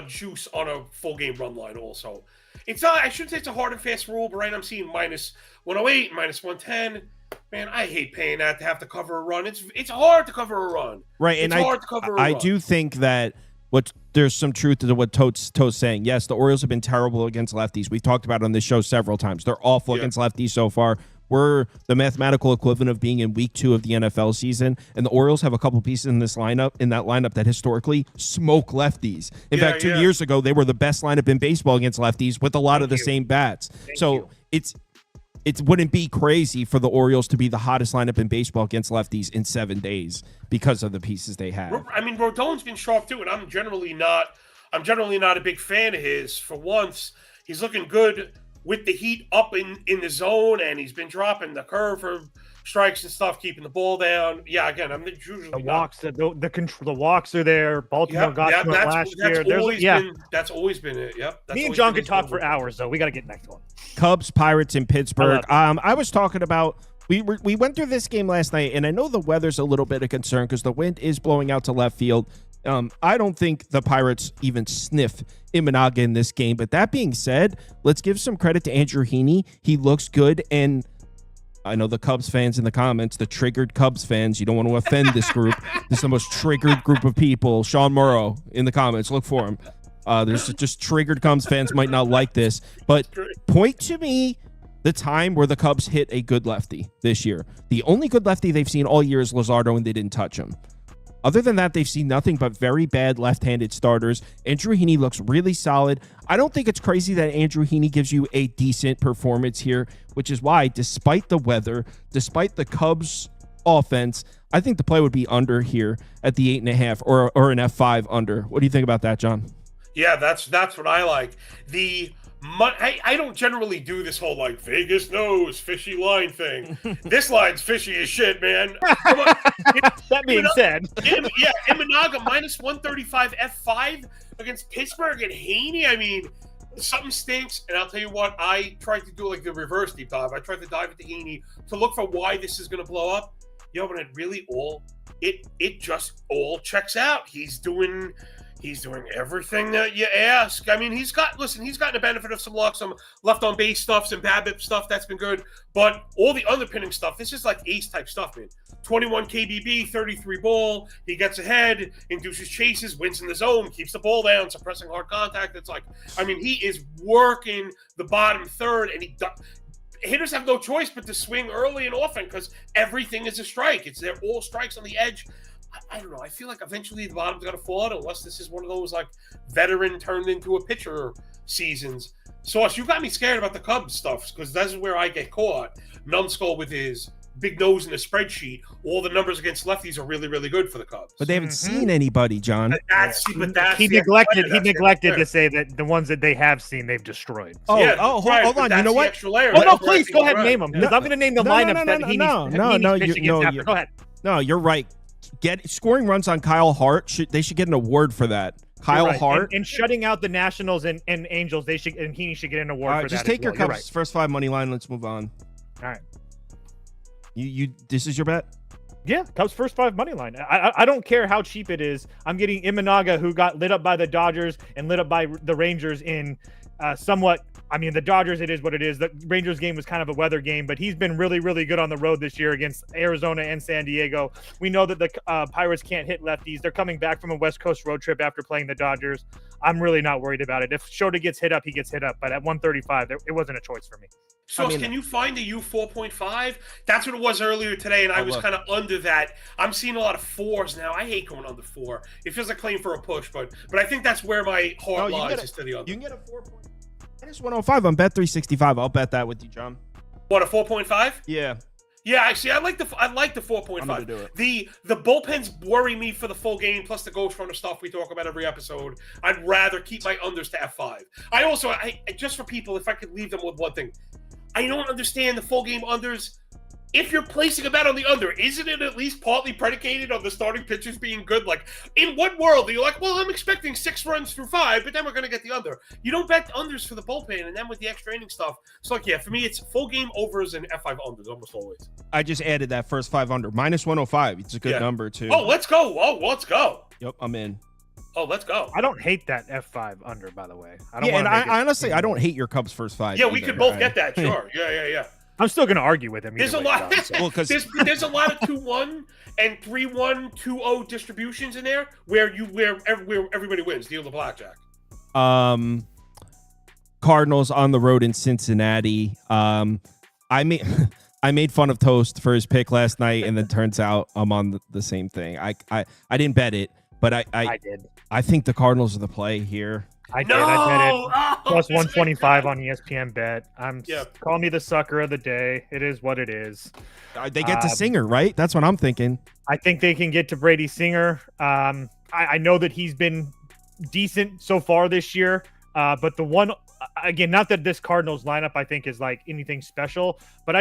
juice on a full game run line. Also, it's not. I shouldn't say it's a hard and fast rule, but I'm seeing -108, -110. Man, I hate paying that to have to cover a run. It's hard to cover a run. Right, and I do think that there's some truth to what Toad's saying. Yes, the Orioles have been terrible against lefties. We've talked about it on this show several times. They're awful against lefties so far. We're the mathematical equivalent of being in week 2 of the NFL season, and the Orioles have a couple pieces in that lineup that historically smoke lefties. In fact, 2 years ago, they were the best lineup in baseball against lefties with a lot of the same bats. It wouldn't be crazy for the Orioles to be the hottest lineup in baseball against lefties in 7 days because of the pieces they have. I mean, Rodon's been sharp too, and I'm generally not a big fan of his. For once, he's looking good with the heat up in the zone, and he's been dropping the curve for strikes and stuff, keeping the ball down. Yeah, again, I'm usually the walks. The walks are there. Baltimore got last year. That's always been it. Yep. Me and John could talk for hours, though. We got to get next one. Cubs, Pirates in Pittsburgh. I was talking about. We went through this game last night, and I know the weather's a little bit of concern because the wind is blowing out to left field. I don't think the Pirates even sniff Imanaga in this game. But that being said, let's give some credit to Andrew Heaney. He looks good, and I know the Cubs fans in the comments, the triggered Cubs fans, you don't want to offend this group. This is the most triggered group of people. Sean Morrow in the comments, look for him. There's just triggered Cubs fans might not like this, but point to me the time where the Cubs hit a good lefty this year. The only good lefty they've seen all year is Luzardo, and they didn't touch him. Other than that, they've seen nothing but very bad left-handed starters. Andrew Heaney looks really solid. I don't think it's crazy that Andrew Heaney gives you a decent performance here, which is why, despite the weather, despite the Cubs offense, I think the play would be under here at the 8.5 or an F5 under. What do you think about that, John? Yeah, that's what I like. I don't generally do this whole like Vegas knows fishy line thing. This line's fishy as shit, man. That being said, Imanaga minus 135 F5 against Pittsburgh and Heaney. I mean, something stinks. And I'll tell you what, I tried to do like the reverse deep dive. I tried to dive into Heaney to look for why this is going to blow up. But it really it just all checks out. He's doing everything that you ask. I mean, he's gotten the benefit of some luck, some left on base stuff, some BABIP stuff. That's been good. But all the underpinning stuff, this is like ace type stuff, man. 21 KBB, 33 ball. He gets ahead, induces chases, wins in the zone, keeps the ball down, suppressing hard contact. It's like, I mean, he is working the bottom third, and hitters have no choice but to swing early and often because everything is a strike. They're all strikes on the edge. I don't know. I feel like eventually the bottom's got to fall out unless this is one of those like veteran turned into a pitcher seasons. Sauce, you got me scared about the Cubs stuff because that's where I get caught. Numbskull with his big nose in the spreadsheet. All the numbers against lefties are really, really good for the Cubs. But they haven't seen anybody, John. He neglected to say that the ones that they have seen, they've destroyed. Hold on. You know what? No, please go ahead and name them because I'm going to name the lineups that he needs. Go ahead. No, you're right. Scoring runs on Kyle Hart. They should get an award for that. Kyle Hart and shutting out the Nationals and Angels. Heaney should get an award for that. Just take your Cubs first 5 money line. Let's move on. All right. You this is your bet? Yeah, Cubs first 5 money line. I don't care how cheap it is. I'm getting Imanaga, who got lit up by the Dodgers and lit up by the Rangers in somewhat. I mean, the Dodgers, it is what it is. The Rangers game was kind of a weather game, but he's been really, really good on the road this year against Arizona and San Diego. We know that the Pirates can't hit lefties. They're coming back from a West Coast road trip after playing the Dodgers. I'm really not worried about it. If Shota gets hit up, he gets hit up. But at 135, it wasn't a choice for me. So can you find the U4.5? That's what it was earlier today, and I was kind of under that. I'm seeing a lot of 4s now. I hate going under 4. It feels like playing for a push, but I think that's where my heart lies is to the under. You can get a 4.5. Minus 105 on Bet 365. I'll bet that with you, John. What, a 4.5? Yeah. Yeah, actually, I like the 4.5. I'm gonna do it. The bullpens worry me for the full game, plus the ghost runner stuff we talk about every episode. I'd rather keep my unders to F5. I just for people, if I could leave them with one thing, I don't understand the full game unders. If you're placing a bet on the under, isn't it at least partly predicated on the starting pitchers being good? Like, in what world are you like, well, I'm expecting 6 runs through 5, but then we're going to get the under. You don't bet unders for the bullpen, and then with the extra inning stuff. So, like, yeah, for me, it's full game overs and F5 unders almost always. I just added that first 5 under. Minus 105. It's a good number, too. Oh, let's go. Yep, I'm in. Oh, let's go. I don't hate that F5 under, by the way. I honestly, I don't hate your Cubs first 5. Yeah, we could both get that, sure. Yeah. I'm still going to argue with him. There's a lot. There's a lot of 2-1 and 3-1, 2-0 distributions in there where everybody wins. Deal the blackjack. Cardinals on the road in Cincinnati. I made fun of Toast for his pick last night, and then turns out I'm on the same thing. I didn't bet it, but I did. I think the Cardinals are the play here. I bet it. Plus 125 on ESPN bet. Call me the sucker of the day. It is what it is. They get to Singer, right? That's what I'm thinking. I think they can get to Brady Singer. I know that he's been decent so far this year, but the one, again, not that this Cardinals lineup I think is like anything special, but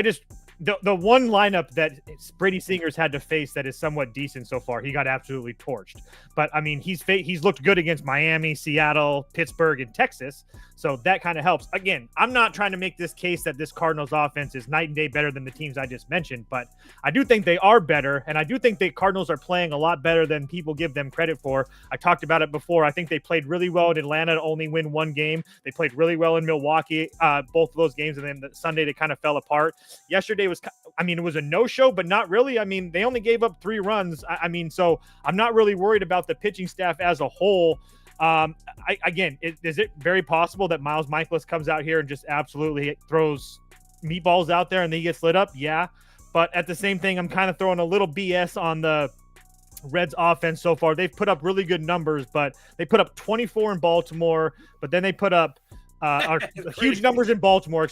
the one lineup that Brady Singer's had to face that is somewhat decent so far, he got absolutely torched. But I mean, he's looked good against Miami, Seattle, Pittsburgh, and Texas, so that kind of helps. Again, I'm not trying to make this case that this Cardinals offense is night and day better than the teams I just mentioned, but I do think they are better, and I do think the Cardinals are playing a lot better than people give them credit for. I talked about it before. I think they played really well in Atlanta to only win 1 game. They played really well in Milwaukee, both of those games, and then Sunday they kind of fell apart. Yesterday it was a no-show, but not really. I mean, they only gave up 3 runs. So I'm not really worried about the pitching staff as a whole. Is it very possible that Miles Michaelis comes out here and just absolutely throws meatballs out there and then he gets lit up? Yeah. But at the same thing, I'm kind of throwing a little BS on the Reds offense so far. They've put up really good numbers, but they put up 24 in Baltimore, but then they put up huge numbers in Baltimore,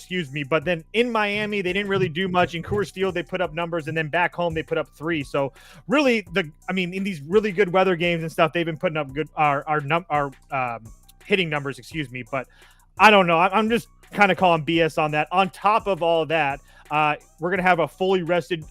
but then in Miami, they didn't really do much. In Coors Field, they put up numbers, and then back home, they put up 3. So really, in these really good weather games and stuff, they've been putting up good hitting numbers, but I don't know. I'm just kind of calling BS on that. On top of all that, we're going to have a fully rested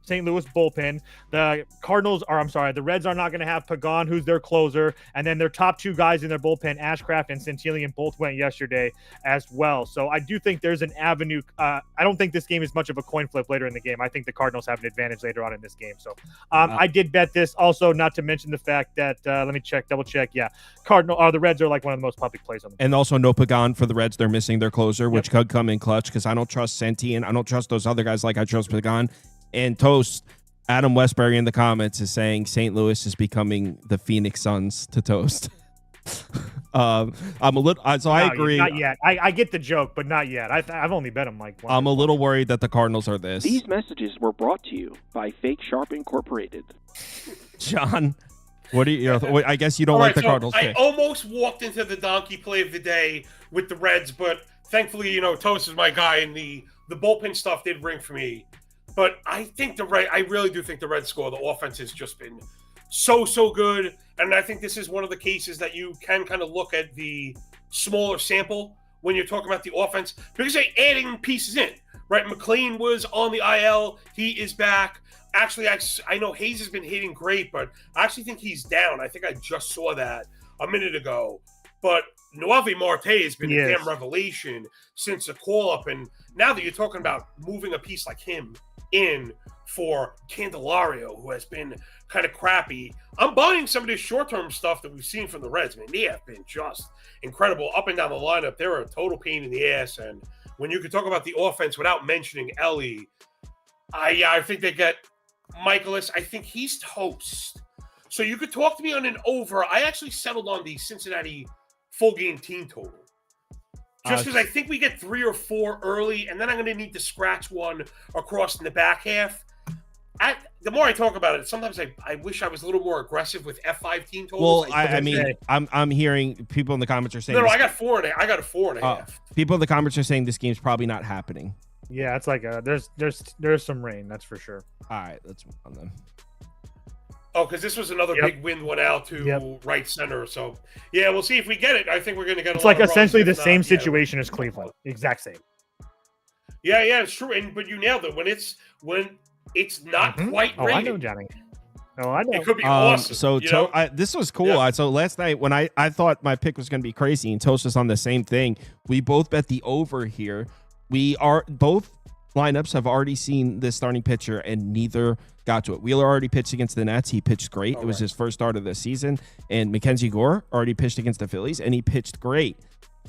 St. Louis bullpen. The Reds are not going to have Pagan, who's their closer, and then their top 2 guys in their bullpen, Ashcraft and Centillion, both went yesterday as well. So I do think there's an avenue. I don't think this game is much of a coin flip later in the game. I think the Cardinals have an advantage later on in this game. So I did bet this. Also, not to mention the fact that let me double check. Yeah, the Reds are like one of the most public plays on the and also no Pagan for the Reds. They're missing their closer, which could come in clutch because I don't trust Senti and I don't trust those other guys like I trust Pagan. And Toast, Adam Westbury in the comments is saying St. Louis is becoming the Phoenix Suns to Toast. I'm a little, so I agree. Not yet. I get the joke, but not yet. I've only bet them like. I'm a little worried that the Cardinals are this. These messages were brought to you by Fake Sharp Incorporated. John, what do you? I guess you don't like the Cardinals. I almost walked into the donkey play of the day with the Reds, but thankfully, Toast is my guy, and the bullpen stuff did ring for me. But I really do think the Reds score. The offense has just been so good. And I think this is one of the cases that you can kind of look at the smaller sample when you're talking about the offense because they're adding pieces in, right? McLean was on the IL. He is back. Actually, I know Hayes has been hitting great, but I actually think he's down. I think I just saw that a minute ago. But Noelvi Marte has been a damn revelation since the call-up. And now that you're talking about moving a piece like him in for Candelario, who has been kind of crappy, I'm buying some of this short-term stuff that we've seen from the Reds. Man, they have been just incredible up and down the lineup. They're a total pain in the ass. And when you can talk about the offense without mentioning Ellie, I think they get Michaelis. I think he's toast. So you could talk to me on an over. I actually settled on the Cincinnati full game team total. Just because I think we get 3 or 4 early, and then I'm going to need to scratch one across in the back half. The more I talk about it, sometimes I wish I was a little more aggressive with F5 team totals. Well, I'm hearing people in the comments are saying I got 4.5. I got a 4.5. People in the comments are saying this game's probably not happening. Yeah, it's like there's some rain, that's for sure. All right, let's move on then. Oh, because this was another big wind went out to right center. So, yeah, we'll see if we get it. I think we're going to get it's like essentially the same situation as Cleveland. Exact same. Yeah, it's true. But you nailed it. When it's not quite raining. I know, Johnny. Oh, I know. It could be awesome. So this was cool. Yeah. So last night when I thought my pick was going to be crazy and Toast was on the same thing, we both bet the over here. We are both lineups have already seen this starting pitcher and neither got to it. Wheeler already pitched against the Nets. He pitched great. It was his first start of the season. And Mackenzie Gore already pitched against the Phillies and he pitched great.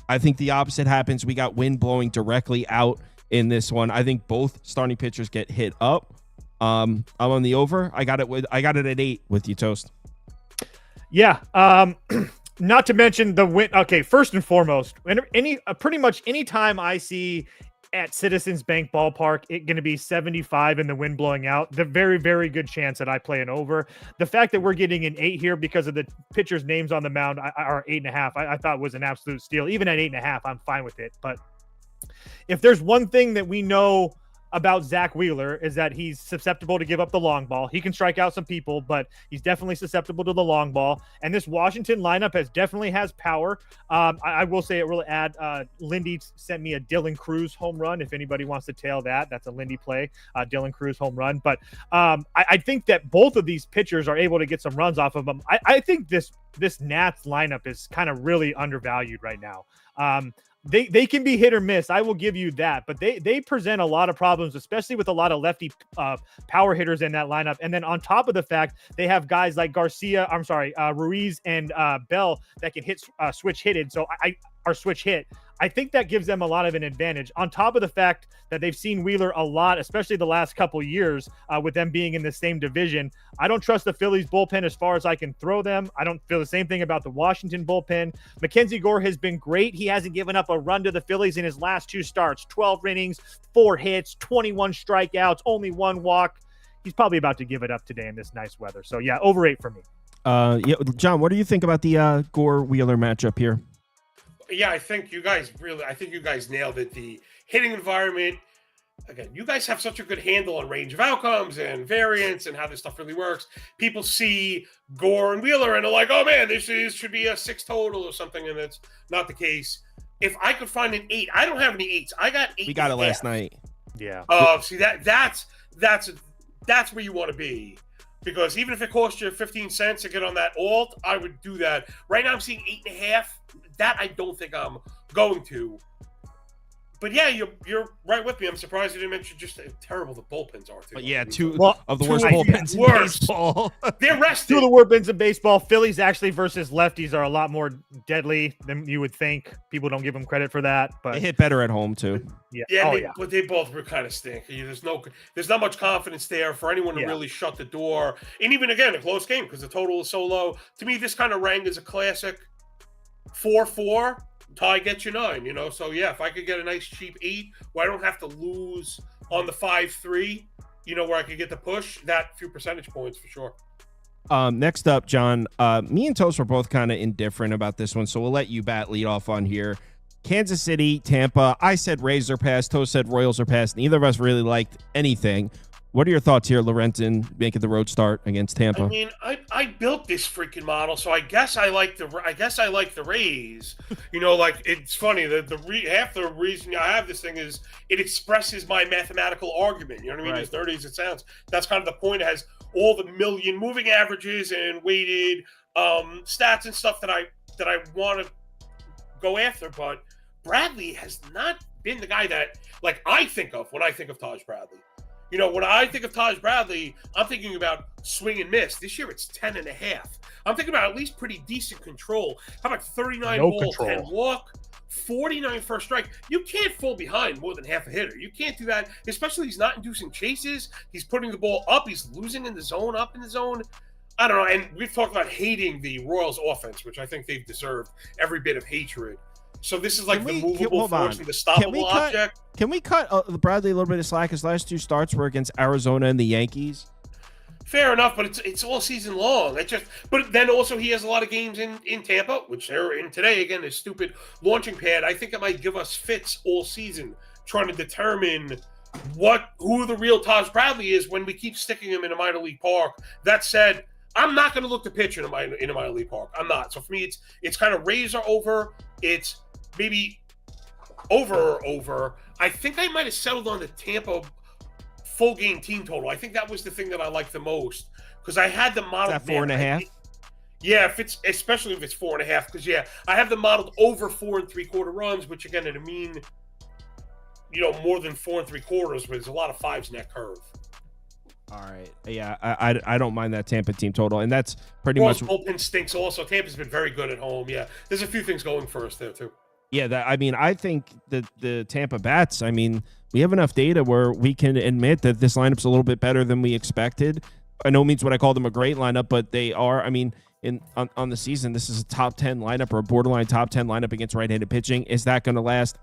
I think the opposite happens. We got wind blowing directly out in this one. I think both starting pitchers get hit up. I'm on the over. I got it at 8 with you, Toast. Yeah. Not to mention the win. Okay, first and foremost, pretty much any time I see at Citizens Bank Ballpark, it's going to be 75 and the wind blowing out. The very, very good chance that I play an over. The fact that we're getting an 8 here because of the pitcher's names on the mound, or 8.5, I thought was an absolute steal. Even at 8.5, I'm fine with it. But if there's one thing that we know about Zach Wheeler is that he's susceptible to give up the long ball. He can strike out some people, but he's definitely susceptible to the long ball. And this Washington lineup definitely has power. I will say it really Lindy sent me a Dylan Cruz home run. If anybody wants to tail that's a Lindy play, Dylan Cruz home run. But I think that both of these pitchers are able to get some runs off of them. I think this Nats lineup is kind of really undervalued right now. They can be hit or miss. I will give you that, but they present a lot of problems, especially with a lot of lefty power hitters in that lineup. And then on top of the fact, they have guys like Ruiz and Bell that can hit switch hitted. So switch hit. I think that gives them a lot of an advantage on top of the fact that they've seen Wheeler a lot, especially the last couple years with them being in the same division. I don't trust the Phillies bullpen as far as I can throw them. I don't feel the same thing about the Washington bullpen. Mackenzie Gore has been great. He hasn't given up a run to the Phillies in his last 2 starts, 12 innings, 4 hits, 21 strikeouts, only 1 walk. he's probably about to give it up today in this nice weather. So yeah, over 8 for me. Yeah, John, what do you think about the Gore Wheeler matchup here? Yeah, I think you guys nailed it. The hitting environment. Again, you guys have such a good handle on range of outcomes and variance and how this stuff really works. People see Gore and Wheeler and they're like, "Oh man, should be a 6 total or something," and it's not the case. If I could find an 8, I don't have any 8s. I got 8. We got it last night. Yeah. See that's where you want to be, because even if it costs you 15 cents to get on that alt, I would do that. Right now, I'm seeing 8.5. That I don't think I'm going to. But yeah, you're right with me. I'm surprised you didn't mention just how terrible the bullpens are. Too. But yeah, two of the two worst of the bullpens in worst. baseball. They're rested. 2 of the worst in baseball. Phillies actually versus lefties are a lot more deadly than you would think. People don't give them credit for that, but They hit better at home too. Yeah. But they both were kind of stinky. There's not much confidence there for anyone to really shut the door. And even again, a close game because the total is so low. To me, this kind of rang as a classic 4-4. Tie gets you 9, So yeah, if I could get a nice cheap 8, where I don't have to lose on the 5-3, where I could get the push, that few percentage points for sure. Next up, John, me and Toast were both kind of indifferent about this one, so we'll let you lead off on here. Kansas City, Tampa. I said Rays are passed. Toast said Royals are passed. Neither of us really liked anything. What are your thoughts here, Lorenzen, making the road start against Tampa? I mean, I built this freaking model, so I guess I like the Rays. It's funny that half the reason I have this thing is it expresses my mathematical argument. You know what I mean? Right. As nerdy as it sounds, that's kind of the point. It has all the million moving averages and weighted stats and stuff that I want to go after. But Bradley has not been the guy that I think of when I think of Taj Bradley. When I think of Taj Bradley, I'm thinking about swing and miss. This year, it's 10.5. I'm thinking about at least pretty decent control. How about 39 balls, 10 walk, 49 first strike? You can't fall behind more than half a hitter. You can't do that, especially he's not inducing chases. He's putting the ball up. He's losing in the zone, up in the zone. I don't know. And we've talked about hating the Royals offense, which I think they've deserved every bit of hatred. So this is the movable force and the stoppable object. Can we cut Bradley a little bit of slack? His last 2 starts were against Arizona and the Yankees. Fair enough, but it's all season long. But then also he has a lot of games in Tampa, which they're in today. Again, this stupid launching pad. I think it might give us fits all season trying to determine who the real Taj Bradley is when we keep sticking him in a minor league park. That said, I'm not going to look to pitch in a minor league park. I'm not. So for me, it's kind of Rays are over. It's maybe over. I think I might have settled on the Tampa full game team total. I think that was the thing that I liked the most because I had the model. Is that 4.5? Yeah, especially if it's 4.5, because I have the modeled over 4 3/4 runs, which again, it'd mean more than 4 3/4, but there's a lot of 5s in that curve. All right. Yeah, I don't mind that Tampa team total, and that's pretty much. Bullpen stinks also. Tampa's been very good at home. Yeah, there's a few things going for us there too. Yeah, I think that the Tampa bats. We have enough data where we can admit that this lineup's a little bit better than we expected. By no means would I call them a great lineup, but they are. On the season, this is a top 10 lineup or a borderline top 10 lineup against right-handed pitching. Is that going to last?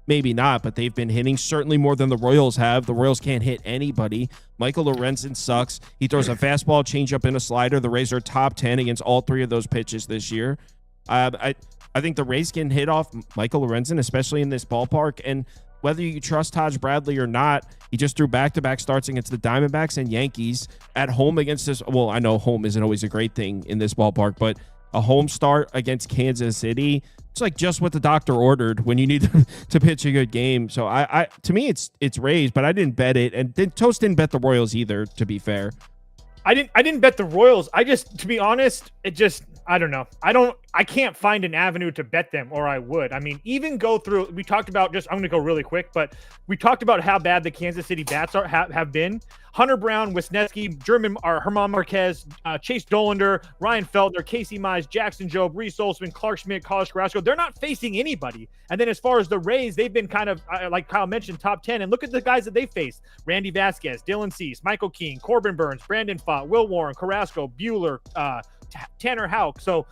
Maybe not, but they've been hitting certainly more than the Royals have. The Royals can't hit anybody. Michael Lorenzen sucks. He throws a fastball, changeup, and a slider. The Rays are top 10 against all 3 of those pitches this year. I think the Rays can hit off Michael Lorenzen, especially in this ballpark. And whether you trust Taj Bradley or not, he just threw back-to-back starts against the Diamondbacks and Yankees at home against this. Well, I know home isn't always a great thing in this ballpark, but a home start against Kansas City, it's just what the doctor ordered when you need to pitch a good game. So to me, it's Rays, but I didn't bet it, and Toast didn't bet the Royals either. To be fair, I didn't bet the Royals. To be honest, I don't know. I can't find an avenue to bet them, or I would. Even go through. We talked about I'm going to go really quick, but we talked about how bad the Kansas City bats have been. Hunter Brown, Wisniewski, Herman Marquez, Chase Dollander, Ryan Feltner, Casey Mize, Jackson Jobe, Reese Olson, Clark Schmidt, Carlos Carrasco. They're not facing anybody. And then as far as the Rays, they've been kind of, like Kyle mentioned, top 10. And look at the guys that they faced. Randy Vasquez, Dylan Cease, Michael Keane, Corbin Burns, Brandon Pfaadt, Will Warren, Carrasco, Bueller, Tanner Houck. So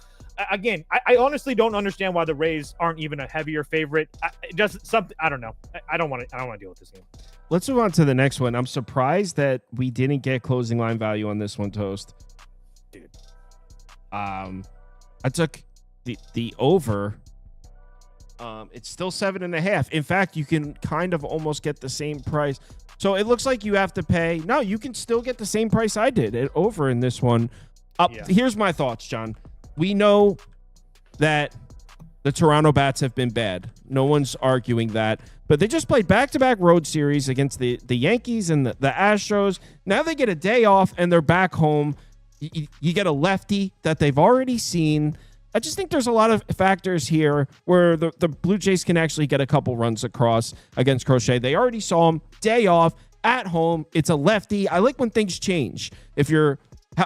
again, I honestly don't understand why the Rays aren't even a heavier favorite. I don't know. I don't want to deal with this game. Let's move on to the next one. I'm surprised that we didn't get closing line value on this one, Toast. Dude. I took the over. It's still 7.5. In fact, you can kind of almost get the same price. So it looks like you have to pay. No, you can still get the same price I did at over in this one. Here's my thoughts, John. We know that the Toronto Bats have been bad. No one's arguing that. But they just played back-to-back road series against the Yankees and the Astros. Now they get a day off, and they're back home. You get a lefty that they've already seen. I just think there's a lot of factors here where the Blue Jays can actually get a couple runs across against Crochet. They already saw him. Day off, at home. It's a lefty. I like when things change. If you're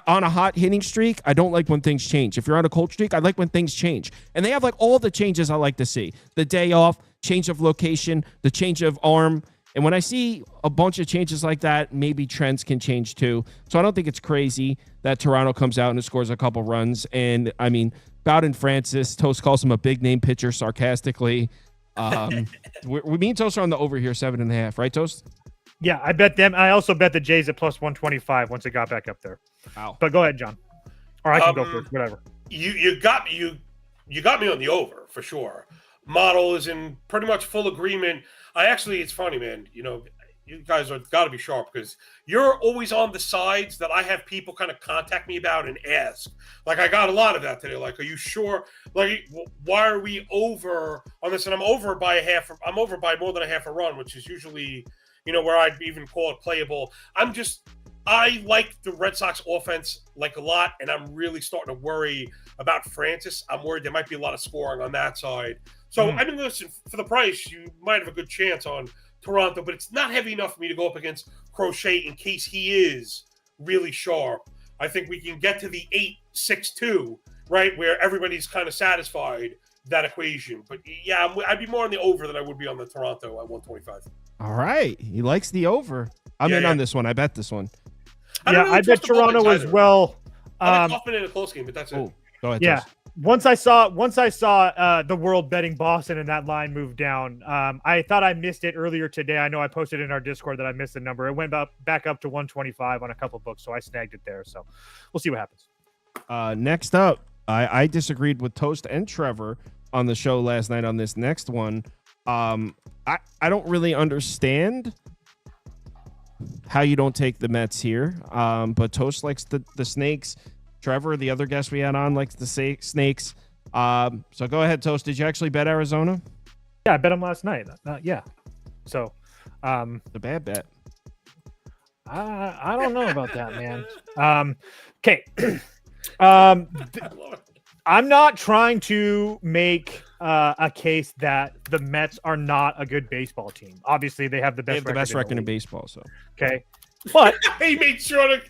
on a hot hitting streak, I don't like when things change. If you're on a cold streak, I like when things change. And they have like all the changes I like to see. The day off, change of location, the change of arm. And when I see a bunch of changes like that, maybe trends can change too. So I don't think it's crazy that Toronto comes out and scores a couple runs. And I mean, Bowden Francis, Toast calls him a big name pitcher sarcastically. Me and Toast are on the over here, 7.5, right, Toast? Yeah, I bet them. I also bet the Jays at plus 125 once it got back up there. Wow. But go ahead, John. Or I can go first, whatever. You got me on the over for sure. Model is in pretty much full agreement. It's funny, man. You guys are got to be sharp because you're always on the sides that I have people kind of contact me about and ask. Like I got a lot of that today. Like, are you sure? Like, why are we over on this? And I'm over by more than a half a run, which is usually, where I'd even call it playable. I like the Red Sox offense like a lot, and I'm really starting to worry about Francis. I'm worried there might be a lot of scoring on that side. So, listen, for the price, you might have a good chance on Toronto, but it's not heavy enough for me to go up against Crochet in case he is really sharp. I think we can get to the 8-6-2, right, where everybody's kind of satisfied that equation. But, yeah, I'd be more on the over than I would be on the Toronto at 125. All right. He likes the over. I'm in on this one. I bet this one. I bet Toronto as well. I'm confident in a close game, but that's it. Go ahead. Yeah. Toast. Once I saw the world betting Boston and that line move down, I thought I missed it earlier today. I know I posted in our Discord that I missed the number. It went back up to 125 on a couple books, so I snagged it there. So we'll see what happens. Next up, I disagreed with Toast and Trevor on the show last night on this next one. I don't really understand how you don't take the Mets here, but Toast likes the Snakes. Trevor, the other guest we had on, likes the Snakes. So go ahead, Toast. Did you actually bet Arizona? Yeah, I bet them last night. Yeah. So, the bad bet. I don't know about that, man. Okay. I'm not trying to make a case that the Mets are not a good baseball team. Obviously, they have the best record in baseball. So okay, but he made sure to.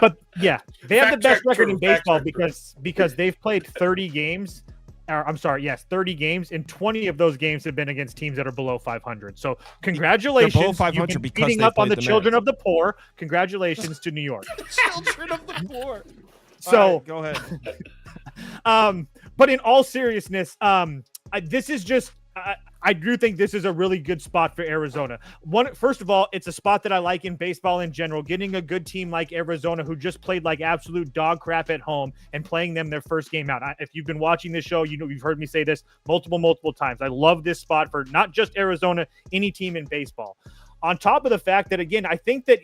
But yeah, they have the best record in fact baseball check because they've played 30 games. I'm sorry, yes, 30 games, and 20 of those games have been against teams that are below 500. So congratulations, below 500 you've been because beating they up on played the the children Mets. of the poor. Congratulations to New York. Children of the poor. So go ahead. But in all seriousness, this is just. I do think this is a really good spot for Arizona. First of all, it's a spot that I like in baseball in general. Getting a good team like Arizona, who just played like absolute dog crap at home, and playing them their first game out. If you've been watching this show, you've heard me say this multiple times. I love this spot for not just Arizona, any team in baseball. On top of the fact that, again, I think that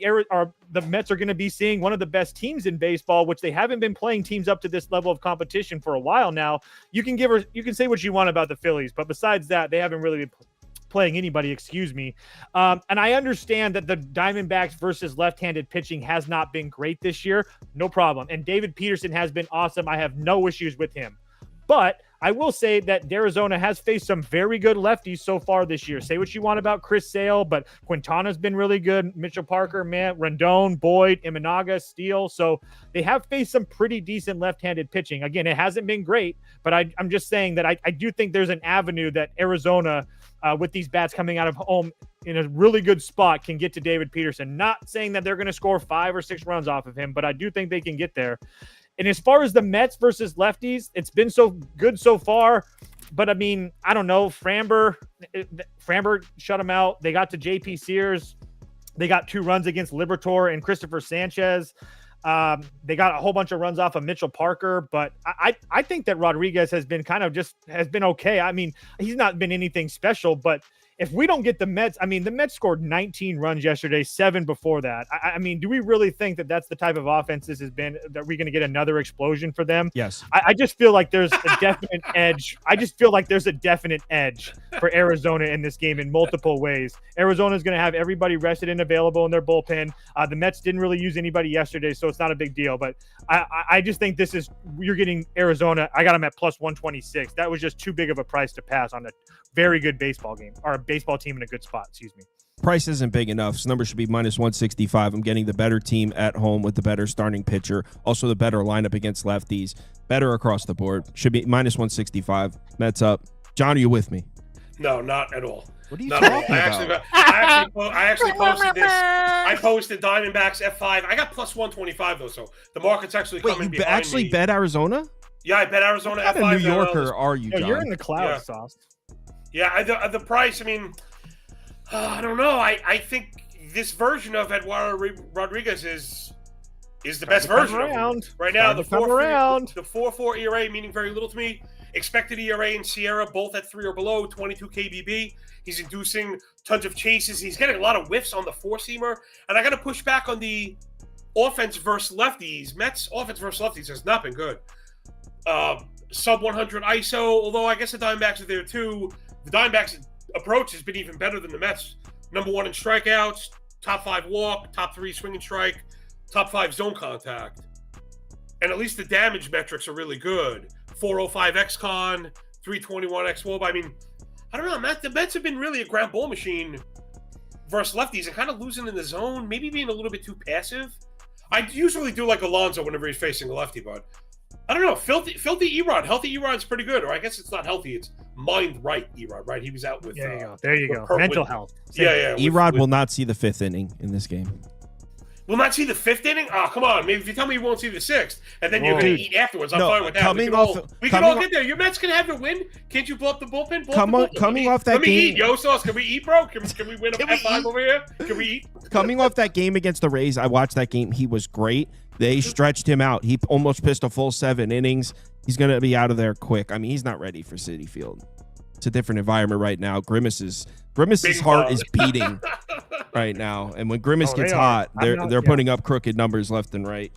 the Mets are going to be seeing one of the best teams in baseball, which they haven't been playing teams up to this level of competition for a while now. You can say what you want about the Phillies, but besides that, they haven't really been playing anybody, and I understand that the Diamondbacks versus left-handed pitching has not been great this year. No problem. And David Peterson has been awesome. I have no issues with him. But I will say that Arizona has faced some very good lefties so far this year. Say what you want about Chris Sale, but Quintana's been really good. Mitchell Parker, Rendon, Boyd, Imanaga, Steele. So they have faced some pretty decent left-handed pitching. Again, it hasn't been great, but I'm just saying that I do think there's an avenue that Arizona, with these bats coming out of home in a really good spot, can get to David Peterson. Not saying that they're going to score 5 or 6 runs off of him, but I do think they can get there. And as far as the Mets versus lefties, it's been so good so far. But I mean, I don't know. Framber shut him out. They got to JP Sears. They got 2 runs against Liberatore and Christopher Sanchez. They got a whole bunch of runs off of Mitchell Parker, but I think that Rodriguez has been okay. I mean, he's not been anything special, but if we don't get the Mets, I mean, the Mets scored 19 runs yesterday, 7 before that. I mean, do we really think that that's the type of offense this has been, that we're going to get another explosion for them? Yes. I just feel like there's a definite edge. I just feel like there's a definite edge for Arizona in this game in multiple ways. Arizona is going to have everybody rested and available in their bullpen. The Mets didn't really use anybody yesterday, so it's not a big deal. But I just think you're getting Arizona. I got them at plus 126. That was just too big of a price to pass on a very good baseball game, or a baseball team in a good spot. Excuse me. Price isn't big enough. So number should be minus 165. I'm getting the better team at home with the better starting pitcher. Also the better lineup against lefties. Better across the board. Should be minus 165. Mets up. John, are you with me? No, not at all. What are you Not talking at all. about? I actually posted this. I posted Diamondbacks F5. I got plus 125 though, so the market's actually coming Wait, you behind actually me. bet Arizona? Yeah, I bet Arizona What F5. kind of New Yorker are you, John? You're in the clouds, Yeah. Sauce. Yeah, the price. I mean, I don't know. I think this version of Eduardo Rodriguez is the best version of him. Right now. The 4.4 ERA meaning very little to me. Expected ERA and Sierra both at 3 or below, 22 KBB. He's inducing tons of chases. He's getting a lot of whiffs on the 4-seamer, and I got to push back on the offense versus lefties. Mets offense versus lefties has not been good. Sub 100 ISO, although I guess the Diamondbacks are there too. The Diamondbacks' approach has been even better than the Mets. Number 1 in strikeouts, top 5 walk, top 3 swing and strike, top 5 zone contact. And at least the damage metrics are really good. 405 xCon, 321 xWOB. I mean, I don't know, the Mets have been really a ground ball machine versus lefties and kind of losing in the zone, maybe being a little bit too passive. I usually do like Alonso whenever he's facing a lefty, but I don't know. Filthy Erod. Healthy Erod's pretty good. Or I guess it's not healthy. It's mind right Erod, right? He was out with... There you go. Mental health. Yeah. Erod will not see the 5th inning in this game. Will not see the 5th inning? Oh, come on. Maybe if you tell me you won't see the 6th, and then you're going to eat afterwards, I'm fine with that. We can all get there. Your Mets can have your win. Can't you blow up the bullpen? Coming off that Let me game... eat. Yo, Sauce, can we eat, bro? Can we win a F5 over here? Can we eat? Coming off that game against the Rays, I watched that game. He was great. They stretched him out. He almost pitched a full 7 innings. He's going to be out of there quick. I mean, he's not ready for Citi Field. It's a different environment right now. Grimace's heart is beating right now. And when Grimace gets hot, they're putting up crooked numbers left and right.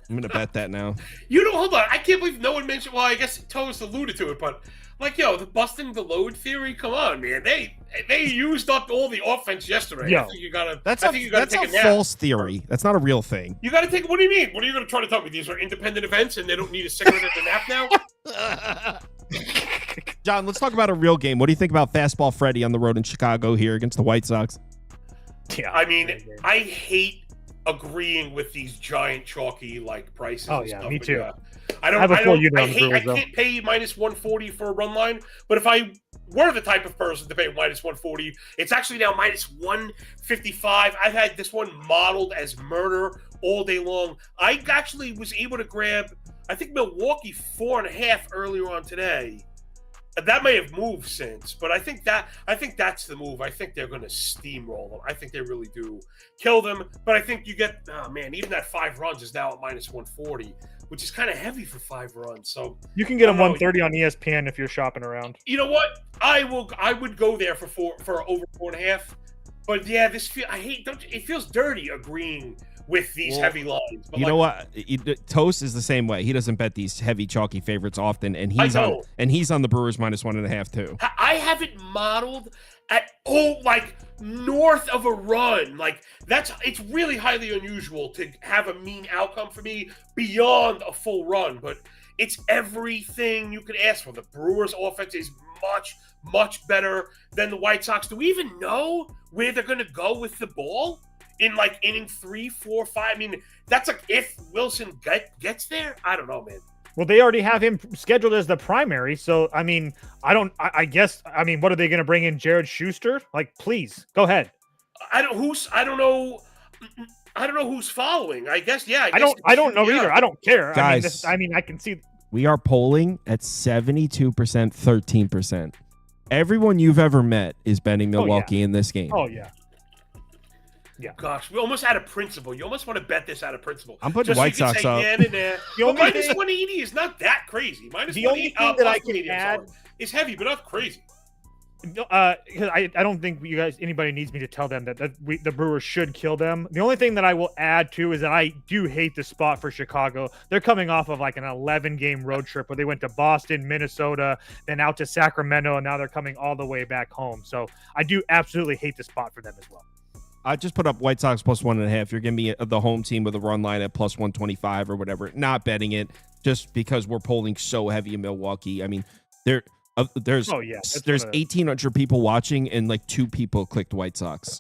I'm going to bet that now. Hold on. I can't believe no one mentioned, well, I guess Toast alluded to it, but like, the busting the load theory, come on, man. They used up all the offense yesterday. Yo, I think you gotta that's take a false theory. That's not a real thing. You gotta take, what do you mean? What are you gonna try to tell me? These are independent events and they don't need a cigarette at the nap now? John, let's talk about a real game. What do you think about Fastball Freddy on the road in Chicago here against the White Sox? Yeah, I mean, I hate agreeing with these giant chalky prices. Oh yeah, me too. I can't pay minus 140 for a run line, but if I were the type of person to pay minus 140, it's actually now minus 155. I've had this one modeled as murder all day long. I actually was able to grab, I think, Milwaukee 4.5 earlier on today. That may have moved since, but I think that's the move. I think they're going to steamroll them. I think they really do kill them. But I think you get, even that 5 runs is now at minus 140, which is kind of heavy for 5 runs. So you can get them 130 on ESPN if you're shopping around. You know what? I would go there for over 4.5. But yeah, it feels dirty agreeing with these heavy lines. But you know what? Toast is the same way. He doesn't bet these heavy chalky favorites often, and he's on the Brewers minus 1.5 too. I have it modeled at north of a run. It's really highly unusual to have a mean outcome for me beyond a full run, but it's everything you could ask for. The Brewers offense is much, much better than the White Sox. Do we even know where they're going to go with the ball? In inning 3, 4, 5. I mean, that's if Wilson gets there. I don't know, man. Well, they already have him scheduled as the primary, so I mean, I guess what are they going to bring in, Jared Schuster? Please go ahead. I don't know. I don't know who's following. I guess I don't know either. I don't care. Guys. I mean, I can see. We are polling at 72%, 13%. Everyone you've ever met is betting Milwaukee in this game. Oh yeah. Yeah. Gosh, we almost out of principle. You almost want to bet this out of principle. I'm putting Just White so you can Sox say, up. Yeah, but minus 180 is not that crazy. Minus The only 180 thing that I plus can 180, I'm add- sorry, is heavy, but not crazy. Because I don't think anybody needs me to tell them that the Brewers should kill them. The only thing that I will add too is that I do hate the spot for Chicago. They're coming off of like an 11-game road trip where they went to Boston, Minnesota, then out to Sacramento, and now they're coming all the way back home. So I do absolutely hate the spot for them as well. I just put up White Sox plus 1.5. You're giving me the home team with a run line at plus 125 or whatever. Not betting it just because we're polling so heavy in Milwaukee. I mean, there's 1,800 people watching and like 2 people clicked White Sox.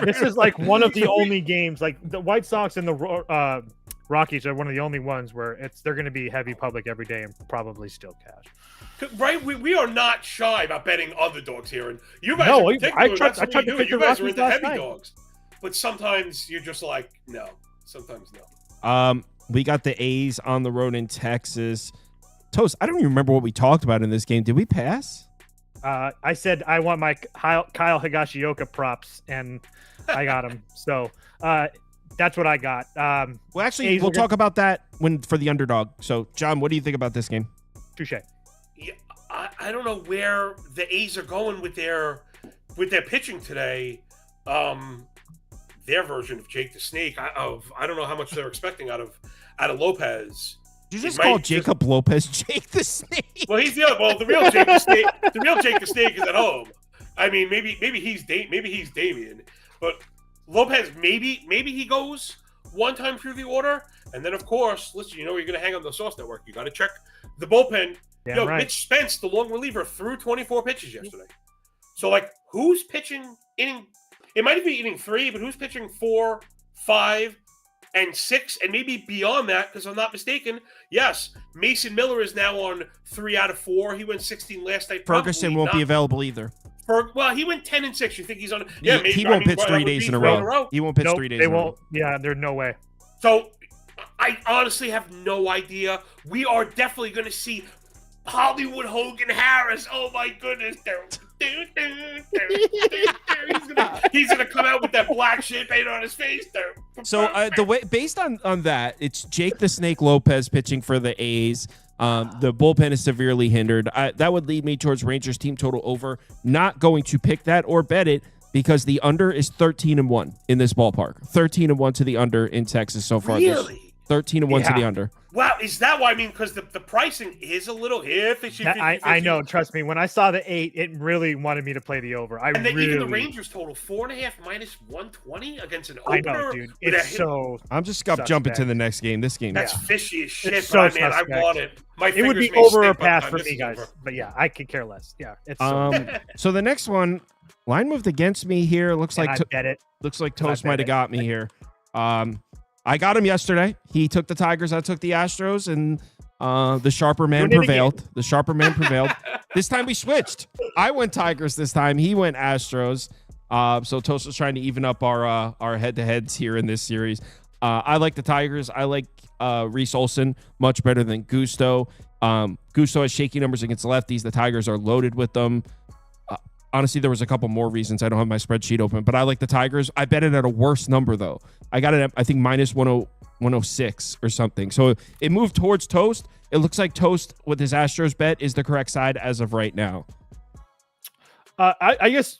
This is like one of the only games. Like the White Sox and the Rockies are one of the only ones where they're going to be heavy public every day and probably still cash. Right, we are not shy about betting underdogs here, and you guys. No, in particular, I tried that's what to you do. pick You the guys are Rockies into last heavy night. dogs, but sometimes you're just like no. Sometimes no. We got the A's on the road in Texas. Toast, I don't even remember what we talked about in this game. Did we pass? I said I want my Kyle Higashioka props, and I got him. So that's what I got. Well, actually, A's we'll are talk about that for the underdog. So, John, what do you think about this game? Touche. Yeah, I don't know where the A's are going with their pitching today. Their version of Jake the Snake. I don't know how much they're expecting out of Lopez. Did you just call Jacob Lopez Jake the Snake? Well, he's the other. Well, the real Jake the Snake. The real Jake the Snake is at home. I mean, maybe he's Damien, but Lopez maybe he goes one time through the order, and then of course, listen, you're going to hang on the Source Network. You got to check the bullpen. Yeah, right. Mitch Spence, the long reliever, threw 24 pitches yesterday. So, like, who's pitching inning? It might be inning 3, but who's pitching 4, 5, and 6, and maybe beyond that? Because I'm not mistaken. Yes, Mason Miller is now on 3 out of 4. He went 16 last night. Ferguson won't be available either. Well, he went 10 and 6. You think he's on? Yeah, maybe, he won't pitch 3 days in a row. He won't pitch 3 days. They won't. Yeah, there's no way. So, I honestly have no idea. We are definitely going to see Hollywood Hogan Harris. Oh my goodness! He's gonna come out with that black shit paint on his face. So the way based on that, it's Jake the Snake Lopez pitching for the A's. The bullpen is severely hindered. That would lead me towards Rangers team total over. Not going to pick that or bet it because the under is 13-1 in this ballpark. 13-1 to the under in Texas so far. Really? 13-1 to the under. Wow, is that why? I mean, because the pricing is a little iffy. I know. Trust me. When I saw the 8, it really wanted me to play the over. Even the Rangers total 4.5 minus 120 against an opener. I know, dude. It's so. I'm just jumping to the next game. This game. That's fishy as shit. It's so but man, I want it. It would be over or pass for me, guys. But yeah, I could care less. Yeah, it's so the next one, line moved against me here. Looks like I bet it. Looks like Toast might have got me here. I got him yesterday. He took the Tigers. I took the Astros, and the sharper man prevailed. The sharper man prevailed. This time we switched. I went Tigers this time. He went Astros. So Toast was trying to even up our head-to-heads here in this series. I like the Tigers. I like Reese Olson much better than Gusto. Gusto has shaky numbers against lefties. The Tigers are loaded with them. Honestly, there was a couple more reasons. I don't have my spreadsheet open, but I like the Tigers. I bet it at a worse number, though. I got it at, I think, minus 106 or something. So it moved towards Toast. It looks like Toast with his Astros bet is the correct side as of right now. I guess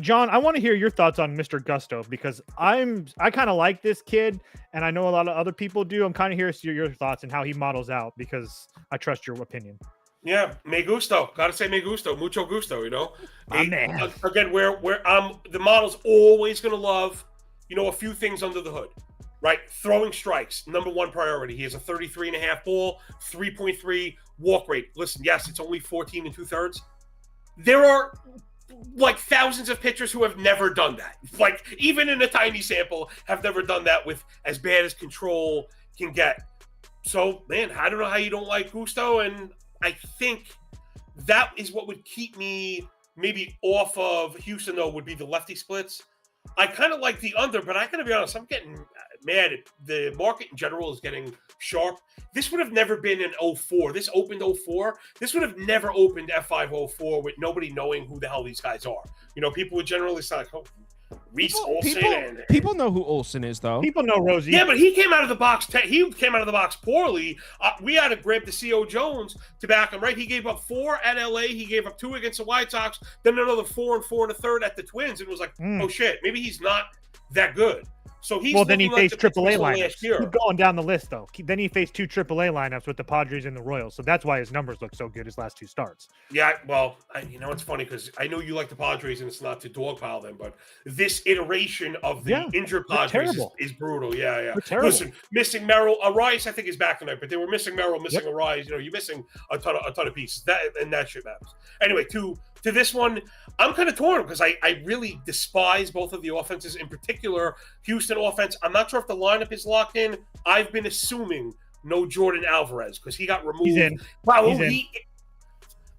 John, I want to hear your thoughts on Mr. Gusto because I kind of like this kid, and I know a lot of other people do. I'm kind of curious to hear your thoughts and how he models out because I trust your opinion. Yeah, me gusto. Gotta say me gusto. Mucho gusto, you know? Man. Again, where the model's always going to love, a few things under the hood, right? Throwing strikes, number one priority. He has a 33.5 ball, 3.3 walk rate. Listen, yes, it's only 14 2/3. There are like thousands of pitchers who have never done that. Like even in a tiny sample, have never done that with as bad as control can get. So, man, I don't know how you don't like gusto, and I think that is what would keep me maybe off of Houston, though, would be the lefty splits. I kind of like the under, but I gotta be honest, I'm getting mad. The market in general is getting sharp. This would have never been an 04. This opened 04. This would have never opened F504 with nobody knowing who the hell these guys are. You know, people would generally say, like, oh, Reese Olsen. People know who Olsen is, though. People know Rosie. Yeah, but he came out of the box. He came out of the box poorly. We had to grab the CO Jones to back him, right? He gave up 4 at LA. He gave up 2 against the White Sox. Then another 4 and 4 and a third at the Twins. And it was like, oh shit, maybe he's not that good. So he's well, then he faced like AAA lineups. Keep going down the list, though. Then he faced 2 AAA lineups with the Padres and the Royals. So that's why his numbers look so good his last 2 starts. Yeah, well, you know, it's funny because I know you like the Padres and it's not to dogpile them, but this iteration of the injured Padres is brutal. Yeah. Listen, missing Merrill, Arias, I think is back tonight, but they were missing Merrill, missing Arias. You know, you're missing a ton of pieces. That shit matters. Anyway, to this one, I'm kind of torn because I really despise both of the offenses, in particular Houston offense. I'm not sure if the lineup is locked in. I've been assuming no Jordan Alvarez because he got removed. He's in. Wow,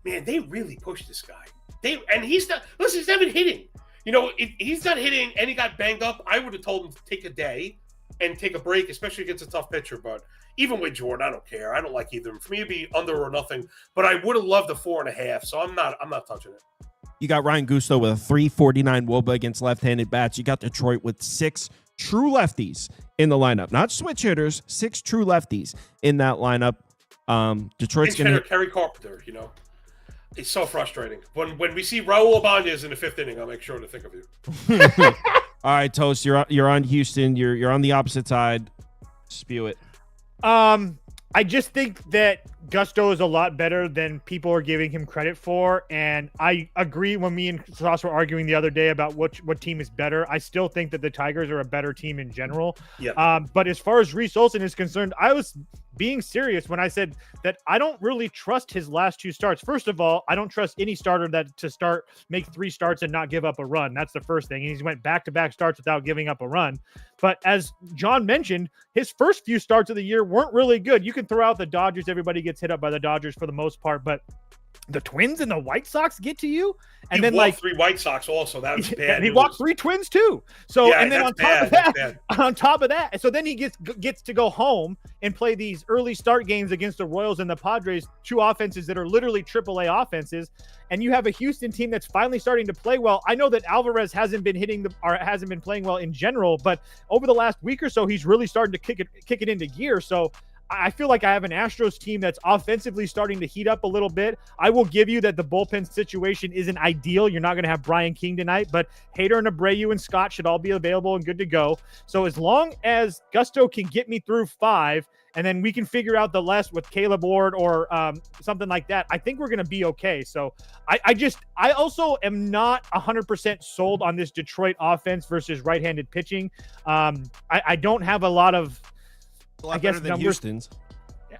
man, they really pushed this guy. He's not been hitting. You know, if he's not hitting and he got banged up, I would have told him to take a day and take a break, especially against a tough pitcher. But even with Jordan, I don't care. I don't like either. For me, it'd be under or nothing. But I would have loved the 4.5, so I'm not touching it. You got Ryan Gusto with a 3.49 WOBA against left-handed bats. You got Detroit with 6 true lefties in the lineup. Not switch hitters, 6 true lefties in that lineup. Detroit's going to Kerry Carpenter, you know. It's so frustrating. When we see Raul Ibanez in the 5th inning, I'll make sure to think of you. All right, Toast, you're on Houston. You're on the opposite side. Spew it. I just think that Gusto is a lot better than people are giving him credit for, and I agree when me and Sauce were arguing the other day about what team is better. I still think that the Tigers are a better team in general. Yeah. But as far as Reese Olsen is concerned, I was being serious when I said that I don't really trust his last 2 starts. First of all, I don't trust any starter make 3 starts and not give up a run. That's the first thing. And he's went back-to-back starts without giving up a run. But as John mentioned, his first few starts of the year weren't really good. You can throw out the Dodgers. Everybody gets hit up by the Dodgers for the most part, but the Twins and the White Sox get to you. And he then walked 3 White Sox also. That was bad. And he walked 3 Twins too. So, yeah, and then on top of that, so then he gets to go home and play these early start games against the Royals and the Padres, 2 offenses that are literally AAA offenses. And you have a Houston team that's finally starting to play well. I know that Alvarez hasn't been hasn't been playing well in general, but over the last week or so, he's really starting to kick it into gear. So I feel like I have an Astros team that's offensively starting to heat up a little bit. I will give you that the bullpen situation isn't ideal. You're not going to have Brian King tonight, but Hader and Abreu and Scott should all be available and good to go. So as long as Gusto can get me through 5, and then we can figure out the rest with Caleb Ward or something like that, I think we're going to be okay. So I also am not 100% sold on this Detroit offense versus right-handed pitching. I don't have a lot of, I guess, better than numbers. Houston's.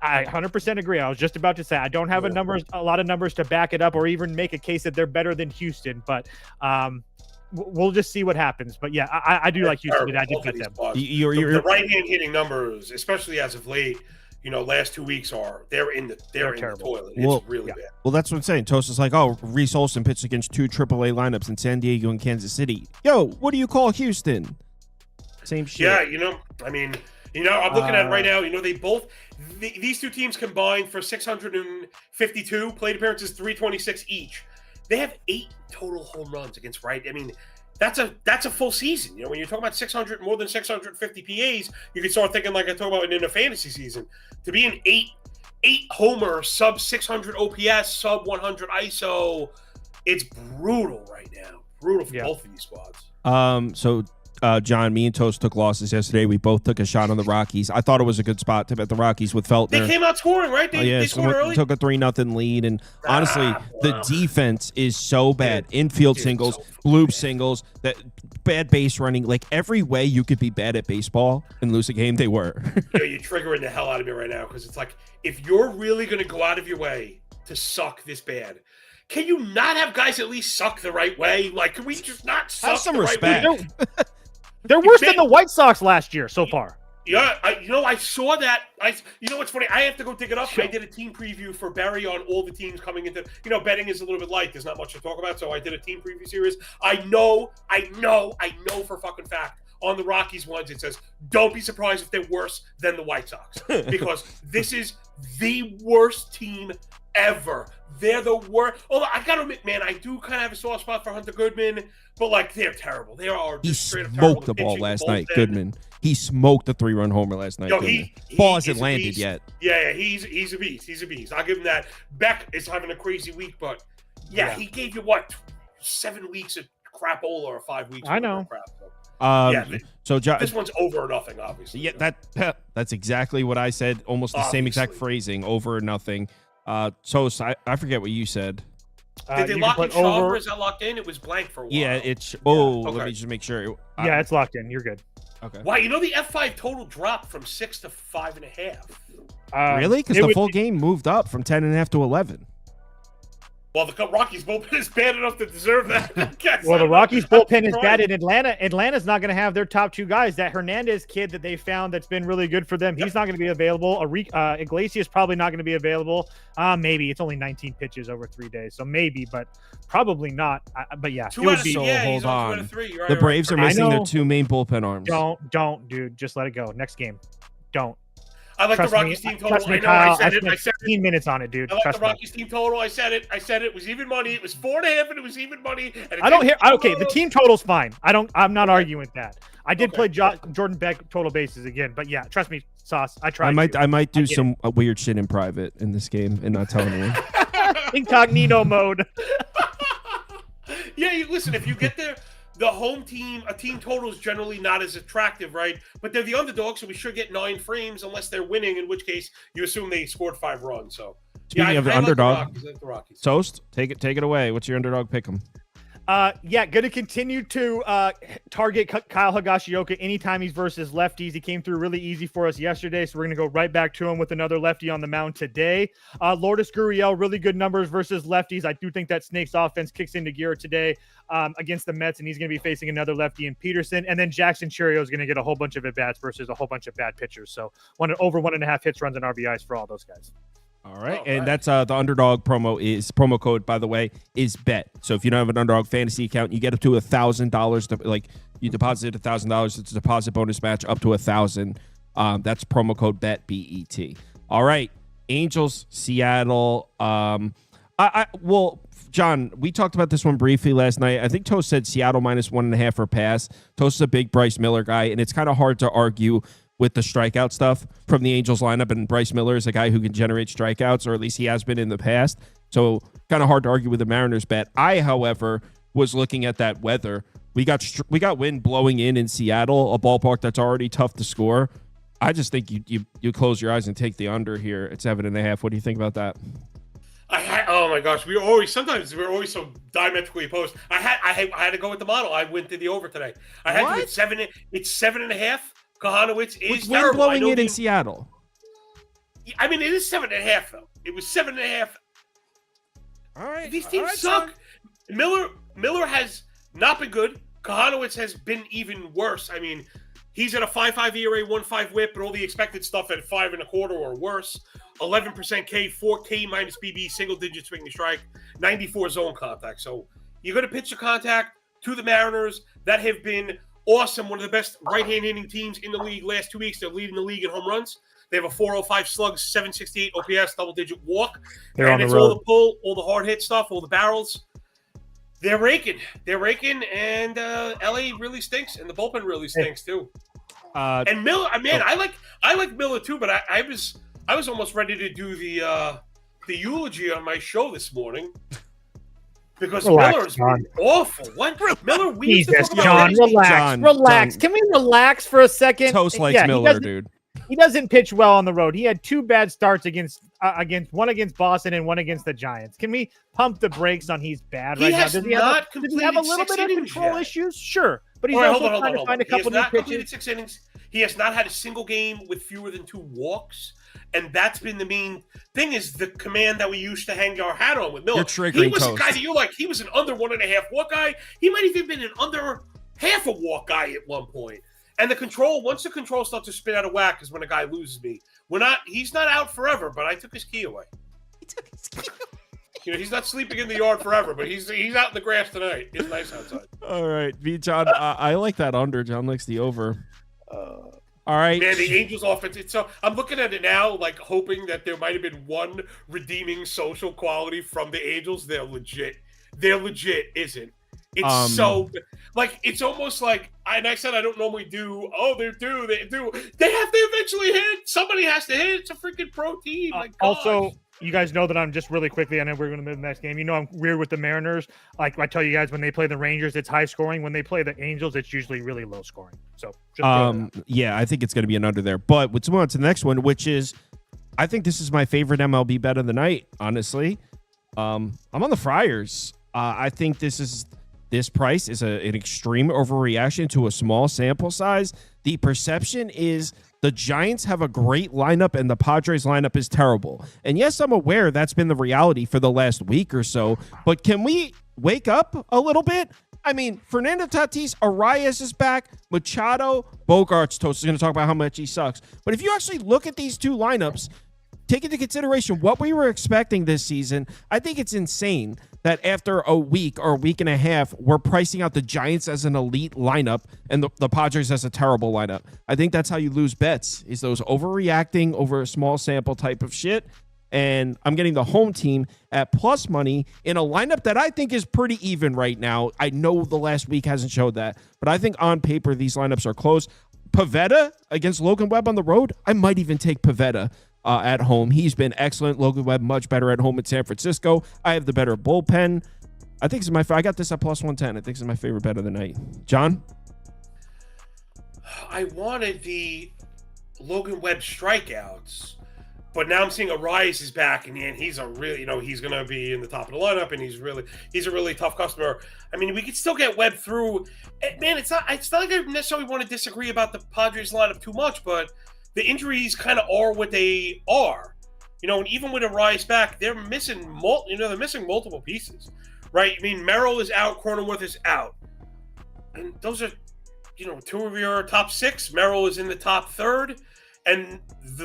I 100% agree. I was just about to say I don't have a lot of numbers to back it up or even make a case that they're better than Houston, but we'll just see what happens. But yeah, I do like Houston. I did get them. The right hand hitting numbers, especially as of late, you know, last 2 weeks they're in the toilet. It's really bad. Well, that's what I'm saying. Toast is like, oh, Reese Olsen pitched against 2 AAA lineups in San Diego and Kansas City. Yo, what do you call Houston? Same shit. Yeah, you know, I mean. You know, I'm looking at it right now. You know, these 2 teams combined for 652 plate appearances, 326 each. They have 8 total home runs against right. I mean, that's a full season. You know, when you're talking about more than 650 PAs, you can start thinking like I talk about in a fantasy season. To be an 8 homer, sub 600 OPS, sub 100 ISO, it's brutal right now. Brutal for both of these squads. So. John, me and Toast took losses yesterday. We both took a shot on the Rockies. I thought it was a good spot to bet the Rockies with Feltner. They came out scoring, right? They scored early. Took a 3-0 lead, and honestly, the defense is so bad. Infield singles, bloop singles, that bad base running. Like every way you could be bad at baseball and lose a game, they were. You're triggering the hell out of me right now because it's like if you're really going to go out of your way to suck this bad. Can you not have guys at least suck the right way? Like, can we just not suck have some the respect? Right way? They're worse than the White Sox last year so far. Yeah, I saw that. You know what's funny? I have to go dig it up. I did a team preview for Barry on all the teams coming into. Betting is a little bit light. There's not much to talk about, so I did a team preview series. I know for fucking fact on the Rockies ones it says don't be surprised if they're worse than the White Sox because this is the worst team ever. They're the worst. Although I gotta admit, man, I do kind of have a soft spot for Hunter Goodman, but they're terrible. They are. He just straight up smoked the terrible. ball last night. Goodman. He smoked the 3-run homer last night. Ball hasn't landed yet. Yeah, he's a beast. He's a beast. I'll give him that. Beck is having a crazy week, but he gave you 7 weeks of crapola or 5 weeks. I know. Of crap, so this one's over or nothing, obviously. Yeah, that's exactly what I said. Almost the same exact phrasing. Over or nothing. So I forget what you said. Did they lock in Schauber? Is that locked in? It was blank for a while. Yeah, let me just make sure. Yeah, it's locked in. You're good. Okay. Wow, the F5 total dropped from 6 to 5.5. Really? Because the full game moved up from 10.5 to 11. Well, the Rockies bullpen is bad enough to deserve that. Well, the Rockies bullpen is bad in Atlanta. Atlanta's not going to have their top 2 guys. That Hernandez kid that they found that's been really good for them, he's not going to be available. Iglesias probably not going to be available. Maybe. It's only 19 pitches over 3 days, so maybe, but probably not. But yeah, it would be. So hold on. Right, the Braves are missing their 2 main bullpen arms. Don't, dude. Just let it go. Next game. Don't. I like the Rockies team total. I know. I said it. 15 minutes on it, dude. I like the Rockies team total. I said it. It was even money. It was 4.5, and it was even money. I don't hear. Okay, the team total's fine. I'm not arguing with that. I did play Jordan Beck total bases again, but yeah, trust me, Sauce. I tried. I might do some weird shit in private in this game and not tell anyone. Incognito mode. Yeah, listen. If you get the home team, a team total is generally not as attractive, right? But they're the underdog, so we should get 9 frames unless they're winning, in which case you assume they scored 5 runs. So speaking of the underdog, like the Rockies. Toast, take it away. What's your underdog pick 'em? Going to continue to target Kyle Higashioka anytime he's versus lefties. He came through really easy for us yesterday, so we're going to go right back to him with another lefty on the mound today. Lourdes Gurriel, really good numbers versus lefties. I do think that Snake's offense kicks into gear today against the Mets, and he's going to be facing another lefty in Peterson. And then Jackson Cherio is going to get a whole bunch of at-bats versus a whole bunch of bad pitchers. So over 1.5 hits, runs, and RBIs for all those guys. All right, and that's the Underdog promo code, by the way, is BET. So if you don't have an Underdog fantasy account, you get up to $1,000. You deposit $1,000, it's a deposit bonus match up to $1,000. That's promo code BET, BET. All right, Angels, Seattle. Well, John, we talked about this one briefly last night. I think Toast said Seattle -1.5 for pass. Toast is a big Bryce Miller guy, and it's kind of hard to argue with the strikeout stuff from the Angels lineup, and Bryce Miller is a guy who can generate strikeouts, or at least he has been in the past. So kind of hard to argue with the Mariners bet. I, however, was looking at that weather. We got wind blowing in Seattle, a ballpark that's already tough to score. I just think you close your eyes and take the under here at 7.5. What do you think about that? Oh my gosh, we're always so diametrically opposed. I had to go with the model. I went to the over today. I had to. It's 7.5. Kahanowitz is wind terrible. blowing in Seattle. I mean, it is 7.5 though. It was 7.5. All right, these teams suck. Son. Miller has not been good. Kahanowitz has been even worse. I mean, he's at a 5.5 ERA, 1.5 WHIP, but all the expected stuff at 5.25 or worse. 11% K, 4K minus BB, single digit swing to strike, 94 zone contact. So you're going to pitch the contact to the Mariners that have been awesome. One of the best right-hand hitting teams in the league last 2 weeks. They're leading the league in home runs. They have a 405 slugs, 768 OPS, double-digit walk. They're on and the it's road. all the pull, all the hard hit stuff, all the barrels. They're raking, and LA really stinks, and the bullpen really stinks too. And Miller, man, I like Miller too, but I was almost ready to do the eulogy on my show this morning. Because Miller's been awful. What? Miller, Jesus, John, relax. Can we relax for a second? Toast likes Miller, dude. He doesn't pitch well on the road. He had 2 bad starts against one against Boston and one against the Giants. Can we pump the brakes on he's bad right now? Does he have a little bit of control issues? Sure. But he's also trying to find a couple new pitches. 6 innings. He has not had a single game with fewer than 2 walks. And that's been the main thing, is the command that we used to hang our hat on with Miller. He was a guy that you like. He was an under 1.5 walk guy. He might have even been an under half a walk guy at one point. And once the control starts to spin out of whack is when a guy loses me. He's not out forever, but I took his key away. He's not sleeping in the yard forever, but he's out in the grass tonight. It's nice outside. All right, John, I like that under. John likes the over. All right. Man, the Angels offense. So I'm looking at it now, like hoping that there might have been one redeeming social quality from the Angels. They're legit. Isn't. It's so like it's almost like I said I don't normally do. Oh, they do. They have to eventually hit. Somebody has to hit. It's a freaking pro team. Also, you guys know that I'm just really quickly. I know we're going to move to the next game. You know I'm weird with the Mariners. Like I tell you guys, when they play the Rangers, it's high scoring. When they play the Angels, it's usually really low scoring. So yeah, I think it's going to be an under there. But let's move on to the next one, which is I think this is my favorite MLB bet of the night. Honestly, I'm on the Friars. I think this price is an extreme overreaction to a small sample size. The perception is the Giants have a great lineup and the Padres lineup is terrible. And yes, I'm aware that's been the reality for the last week or so, but can we wake up a little bit? I mean, Fernando Tatis, Arias is back, Machado, Bogarts. Toast is going to talk about how much he sucks. But if you actually look at these two lineups, take into consideration what we were expecting this season, I think it's insane that after a week or a week and a half, we're pricing out the Giants as an elite lineup and the Padres as a terrible lineup. I think that's how you lose bets, is those overreacting over a small sample type of shit. And I'm getting the home team at plus money in a lineup that I think is pretty even right now. I know the last week hasn't showed that, but I think on paper these lineups are close. Pivetta against Logan Webb on the road, I might even take Pivetta at home. He's been excellent. Logan Webb much better at home in San Francisco. I have the better bullpen. I think I got this at plus 110. I think this is my favorite bet of the night. John? I wanted the Logan Webb strikeouts, but now I'm seeing Arias is back, and he's a really, he's going to be in the top of the lineup, and he's a really tough customer. I mean, we could still get Webb through. Man, it's not like I necessarily want to disagree about the Padres lineup too much, but the injuries kind of are what they are, and even with Arias back, they're missing multiple pieces, right? I mean, Merrill is out, Cronenworth is out, and those are, two of your top six. Merrill is in the top third, and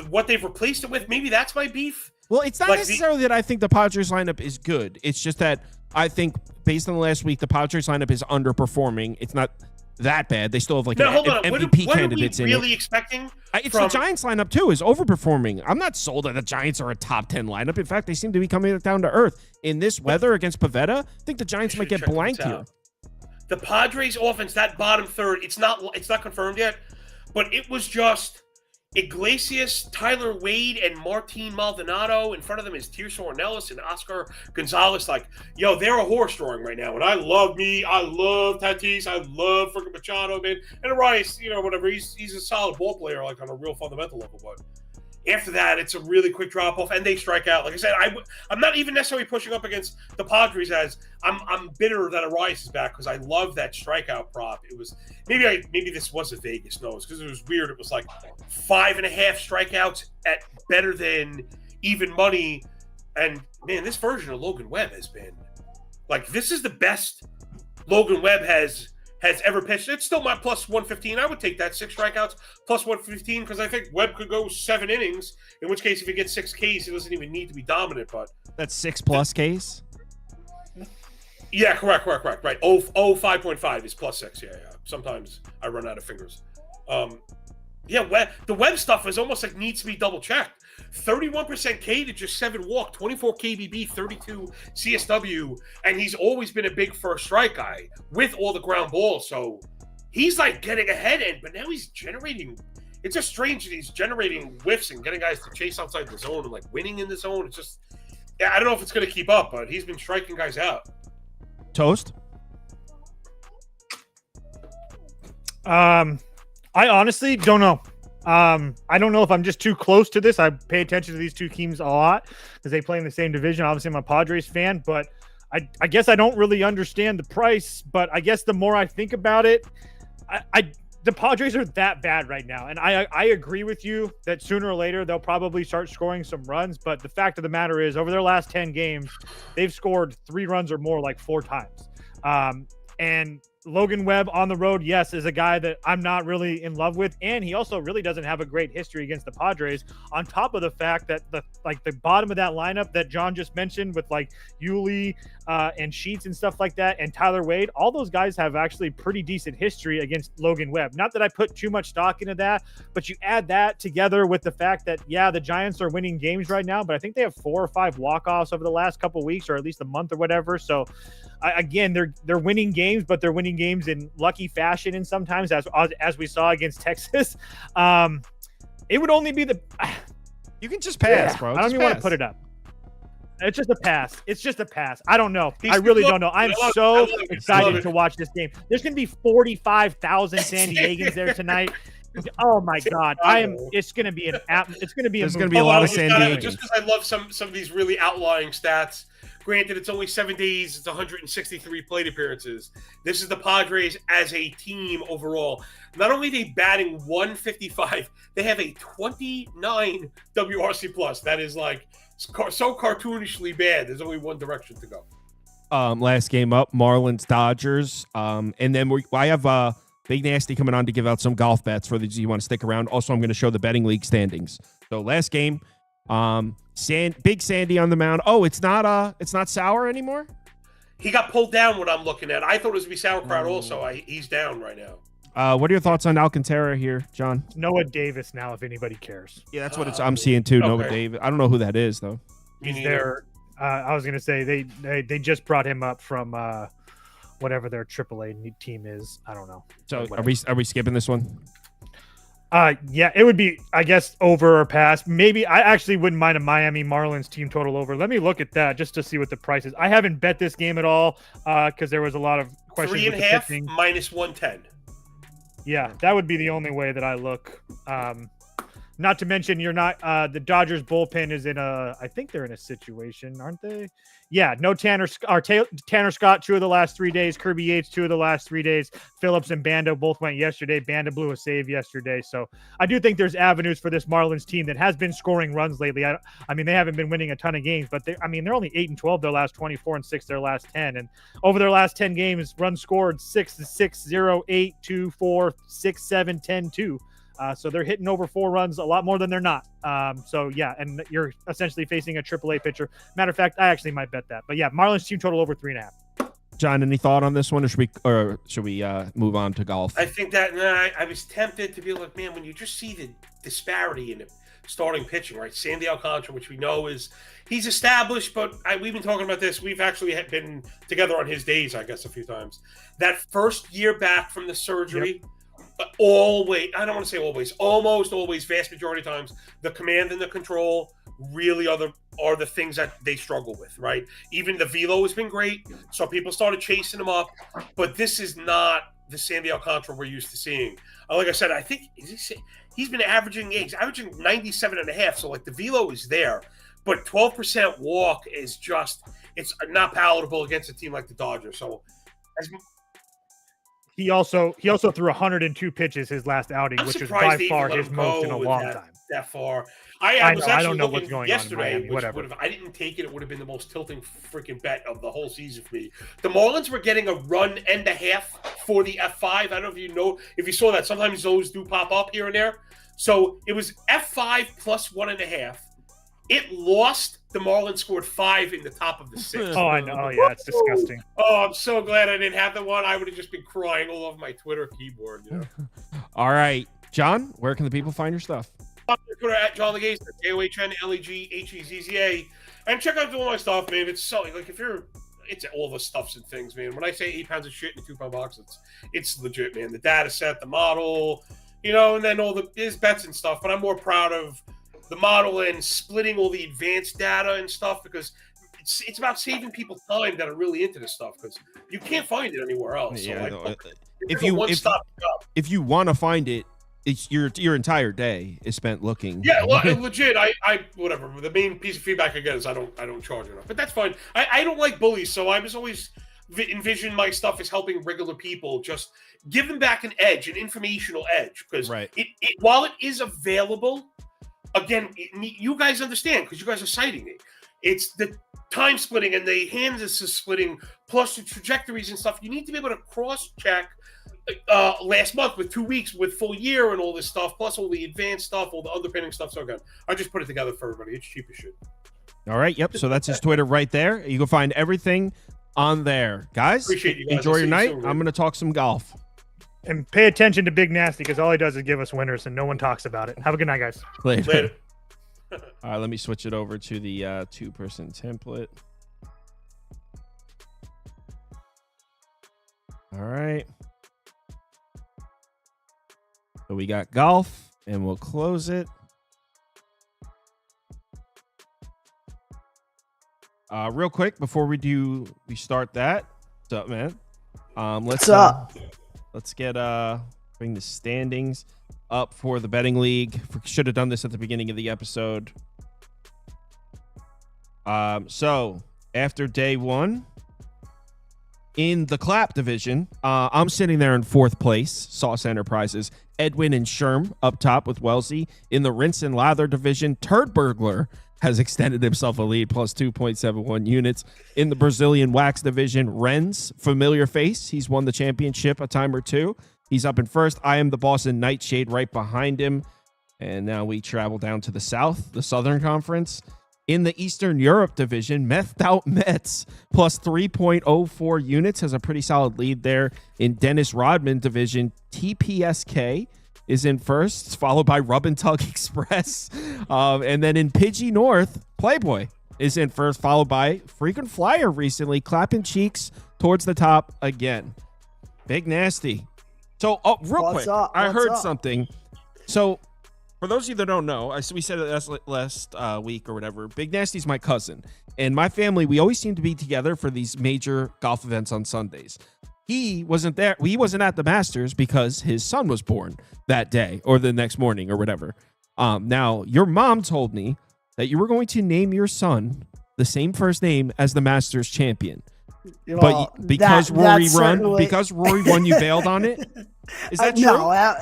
what they've replaced it with, maybe that's my beef. Well, it's not necessarily that I think the Padres lineup is good. It's just that I think based on the last week, the Padres lineup is underperforming. It's not that bad. They still have MVP candidates in it. What are we really expecting? The Giants lineup too is overperforming. I'm not sold that the Giants are a top 10 lineup. In fact, they seem to be coming down to earth. In this weather against Pivetta, I think the Giants might get blanked here. The Padres offense, that bottom third, it's not confirmed yet, but it was just Iglesias, Tyler Wade, and Martin Maldonado. In front of them is Tirso Ornelas and Oscar Gonzalez. They're a horse drawing right now. And I love Tatis. I love freaking Machado, man. And Arias, whatever. He's a solid ball player, on a real fundamental level. But after that, it's a really quick drop off, and they strike out. Like I said, I'm not even necessarily pushing up against the Padres as I'm bitter that Arias is back because I love that strikeout prop. It was maybe this wasn't Vegas, no, it's because it was weird. It was like 5.5 strikeouts at better than even money, and man, this version of Logan Webb has been this is the best Logan Webb has ever pitched. It's still my plus 115. I would take that 6 strikeouts plus 115 because I think Webb could go 7 innings, in which case if he gets 6 Ks, he doesn't even need to be dominant. But that's 6 plus Ks? Yeah, correct. Right. 5.5 is plus 6. Yeah. Sometimes I run out of fingers. The Webb stuff is almost needs to be double checked. 31% K to just 7 walk, 24 KBB, 32 CSW, and he's always been a big first strike guy with all the ground balls. So he's getting ahead, but now he's generating. It's just strange that he's generating whiffs and getting guys to chase outside the zone and winning in the zone. It's just, I don't know if it's going to keep up, but he's been striking guys out. Toast? I honestly don't know. I don't know if I'm just too close to this. I pay attention to these two teams a lot because they play in the same division. Obviously, I'm a Padres fan, but I guess I don't really understand the price. But I guess the more I think about it, the Padres are that bad right now. And I agree with you that sooner or later they'll probably start scoring some runs. But the fact of the matter is, over their last 10 games, they've scored 3 runs or more 4 times. And Logan Webb on the road, yes, is a guy that I'm not really in love with, and he also really doesn't have a great history against the Padres. On top of the fact that the bottom of that lineup that John just mentioned with like Yuli and Sheets and stuff like that, and Tyler Wade, all those guys have actually pretty decent history against Logan Webb. Not that I put too much stock into that, but you add that together with the fact that the Giants are winning games right now, but I think they have 4 or 5 walk-offs over the last couple of weeks, or at least a month or whatever. So again, they're winning games, but they're winning games in lucky fashion, and sometimes as we saw against Texas. It would only be you can just pass, bro. I don't even want to put it up. It's just a pass. It's just a pass. I don't know. I really don't know. I'm so excited to watch this game. There's going to be 45,000 San Diegans there tonight. Oh my God! It's going to be It's going to be. There's going to be a lot of San Diegans. Just because I love some of these really outlying stats. Granted, it's only 7 days. It's 163 plate appearances. This is the Padres as a team overall. Not only are they batting 155, they have a 29 WRC plus. That is like so cartoonishly bad. There's only one direction to go. Last game up, Marlins Dodgers. And then I have Big Nasty coming on to give out some golf bets for those you want to stick around. Also, I'm going to show the betting league standings. So last game, Big Sandy on the mound. Oh, it's not Sour anymore? He got pulled down when I'm looking at it. I thought it was going to be Sauerkraut also. He's down right now. What are your thoughts on Alcantara here, John? Noah Davis now, if anybody cares. Yeah, that's what I'm seeing too. Okay. Noah Davis. I don't know who that is though. He's there. I was gonna say they just brought him up from whatever their AAA team is. I don't know. So are we skipping this one? Yeah, it would be, I guess, over or pass. Maybe I actually wouldn't mind a Miami Marlins team total over. Let me look at that just to see what the price is. I haven't bet this game at all because there was a the questions. 3.5 minus 110. Yeah, that would be the only way that I look. Not to mention, you're not the Dodgers bullpen is I think they're in a situation, aren't they? Yeah, no Tanner Scott 2 of the last 3 days, Kirby Yates 2 of the last 3 days, Phillips and Banda both went yesterday. Banda blew a save yesterday, so I do think there's avenues for this Marlins team that has been scoring runs lately. I mean, they haven't been winning a ton of games, but they're only 8-12 their last 24 and 6 their last 10, and over their last 10 games, runs scored 6-6, 0-8, 2-4, 6-7, 10-2. So they're hitting over 4 runs, a lot more than they're not. So yeah, and you're essentially facing a AAA pitcher. Matter of fact, I actually might bet that. But yeah, Marlins team total over 3.5. John, any thought on this one, or should we move on to golf? I think that I was tempted to be like, man, when you just see the disparity in the starting pitching, right? Sandy Alcantara, which we know he's established, but we've been talking about this. We've actually been together on his days, I guess, a few times. That first year back from the surgery. Yep. Always, I don't want to say always, almost always, vast majority of times, the command and the control really are the things that they struggle with, right? Even the velo has been great, so people started chasing him up, but this is not the Sandy Alcantara we're used to seeing. Like I said, I think he's been averaging 97.5, so like the velo is there, but 12% walk is it's not palatable against a team like the Dodgers. So He also threw 102 pitches his last outing, which is by far his most in a long time. That far. I don't know what's going yesterday, on in Miami, whatever. I didn't take it. It would have been the most tilting freaking bet of the whole season for me. The Marlins were getting a run and a half for the F5. I don't know if you saw that. Sometimes those do pop up here and there. So it was F5 plus 1.5. It lost. The Marlins scored 5 in the top of the 6th. Oh, I know. Oh, yeah, it's disgusting. Oh, I'm so glad I didn't have the one. I would have just been crying all over my Twitter keyboard. All right, John, where can the people find your stuff? Twitter at John Legazza, JOHNLEGHEZZA. And check out all my stuff, man. It's so like it's all the stuffs and things, man. When I say 8 pounds of shit in a 2-pound box, it's legit, man. The data set, the model, and then all there's bets and stuff. But I'm more proud of the model and splitting all the advanced data and stuff because it's about saving people time that are really into this stuff because you can't find it anywhere else. Yeah, so if you want to find it, it's your entire day is spent looking. Yeah, well, legit. I whatever. The main piece of feedback I get is I don't charge enough, but that's fine. I don't like bullies, so I was always envision my stuff as helping regular people, just give them back an edge, an informational edge, because while it is available. Again, you guys understand because you guys are citing me. It's the time splitting and the hands is splitting, plus the trajectories and stuff. You need to be able to cross-check last month with 2 weeks with full year and all this stuff, plus all the advanced stuff, all the underpinning stuff. So again, I just put it together for everybody. It's cheap as shit. All right. Yep. So that's his Twitter right there. You can find everything on there. Guys, Appreciate you guys. enjoy your night. I'm going to talk some golf. And pay attention to Big Nasty because all he does is give us winners and no one talks about it. Have a good night, guys. Later. All right. Let me switch it over to the two-person template. All right. So we got golf, and we'll close it. Real quick before we start that. What's up, man? Let's get bring the standings up for the betting league. Should have done this at the beginning of the episode. So after day one in the clap division, I'm sitting there in fourth place. Sauce Enterprises, Edwin and Sherm up top with Wellesley. In the rinse and lather division, Turd Burglar has extended himself a lead plus 2.71 units. In the Brazilian wax division, Renz, familiar face. He's won the championship a time or two. He's up in first. I am the boss in Nightshade right behind him. And now we travel down to the south, the Southern Conference. In the Eastern Europe division, Methed Out Mets plus 3.04 units has a pretty solid lead there. In Dennis Rodman division, TPSK is in first, followed by Rub and Tug Express. And then in Pidgey North, Playboy is in first, followed by Frequent Flyer recently, clapping cheeks towards the top again. Big Nasty. So, real quick, I heard something. So, for those of you that don't know, we said it last week or whatever, Big Nasty's my cousin. And my family, we always seem to be together for these major golf events on Sundays. He wasn't there. He wasn't at the Masters because his son was born that day or the next morning or whatever. Now, your mom told me that you were going to name your son the same first name as the Masters champion. Well, but because Rory won, you bailed on it? Is that true?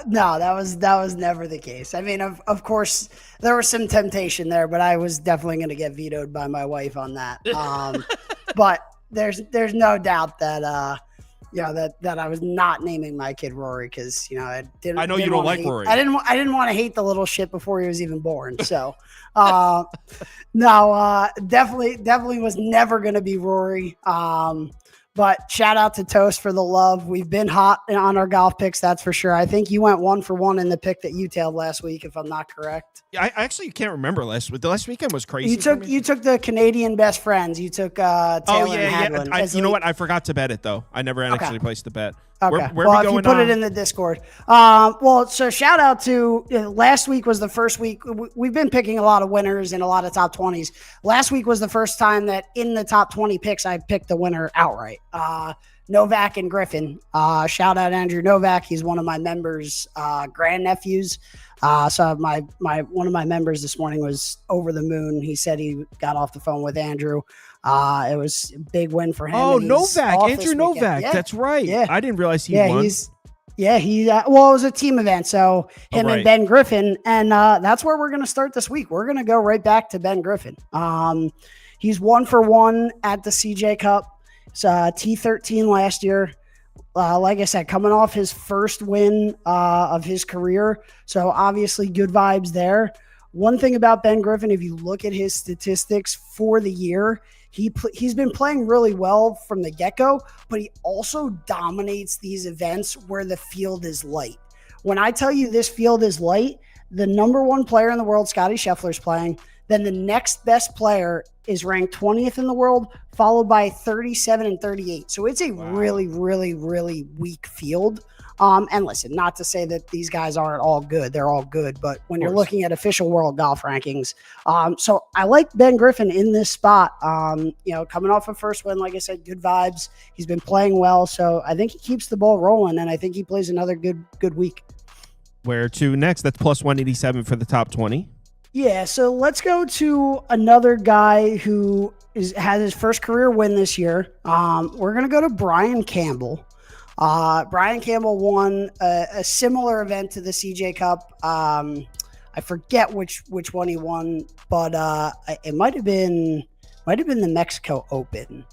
No, that was never the case. I mean, of course, there was some temptation there, but I was definitely going to get vetoed by my wife on that. But there's no doubt that that I was not naming my kid Rory because I didn't. I know you don't like Rory. I didn't want to hate the little shit before he was even born. So, no, definitely was never going to be Rory. But shout out to Toast for the love. We've been hot on our golf picks, that's for sure. I think you went 1 for 1 in the pick that you tailed last week, if I'm not correct. I actually can't remember last week. The last weekend was crazy. You took the Canadian best friends. You took Taylor and Hadwin. You know what? I forgot to bet it though. I never actually placed the bet. Okay. Where are we going? If you put it in the Discord. So shout out to last week was the first week. We've been picking a lot of winners and a lot of top 20s. Last week was the first time that in the top 20 picks, I picked the winner outright. Novak and Griffin. Shout out Andrew Novak. He's one of my members' grandnephews. So my one of my members this morning was over the moon. He said he got off the phone with Andrew. It was a big win for him. Oh, Novak, Andrew Novak. Yeah. That's right. Yeah. I didn't realize he won. It was a team event. So him and Ben Griffin. And that's where we're going to start this week. We're going to go right back to Ben Griffin. He's 1 for 1 at the CJ Cup. It's T13 last year. Like I said, coming off his first win of his career. So obviously good vibes there. One thing about Ben Griffin, if you look at his statistics for the year, he's been playing really well from the get-go, but he also dominates these events where the field is light. When I tell you this field is light, the number 1 player in the world, Scotty Scheffler's playing. Then the next best player is ranked 20th in the world, followed by 37 and 38. So it's a really, really, really weak field. And listen, not to say that these guys aren't all good. They're all good. But when you're looking at official world golf rankings, so I like Ben Griffin in this spot. Coming off a first win, like I said, good vibes. He's been playing well. So I think he keeps the ball rolling, and I think he plays another good week. Where to next? That's plus 187 for the top 20. Yeah, so let's go to another guy who had his first career win this year. We're going to go to Brian Campbell. Brian Campbell won a similar event to the CJ Cup. I forget which one he won, but it might have been Might have been the Mexico Open.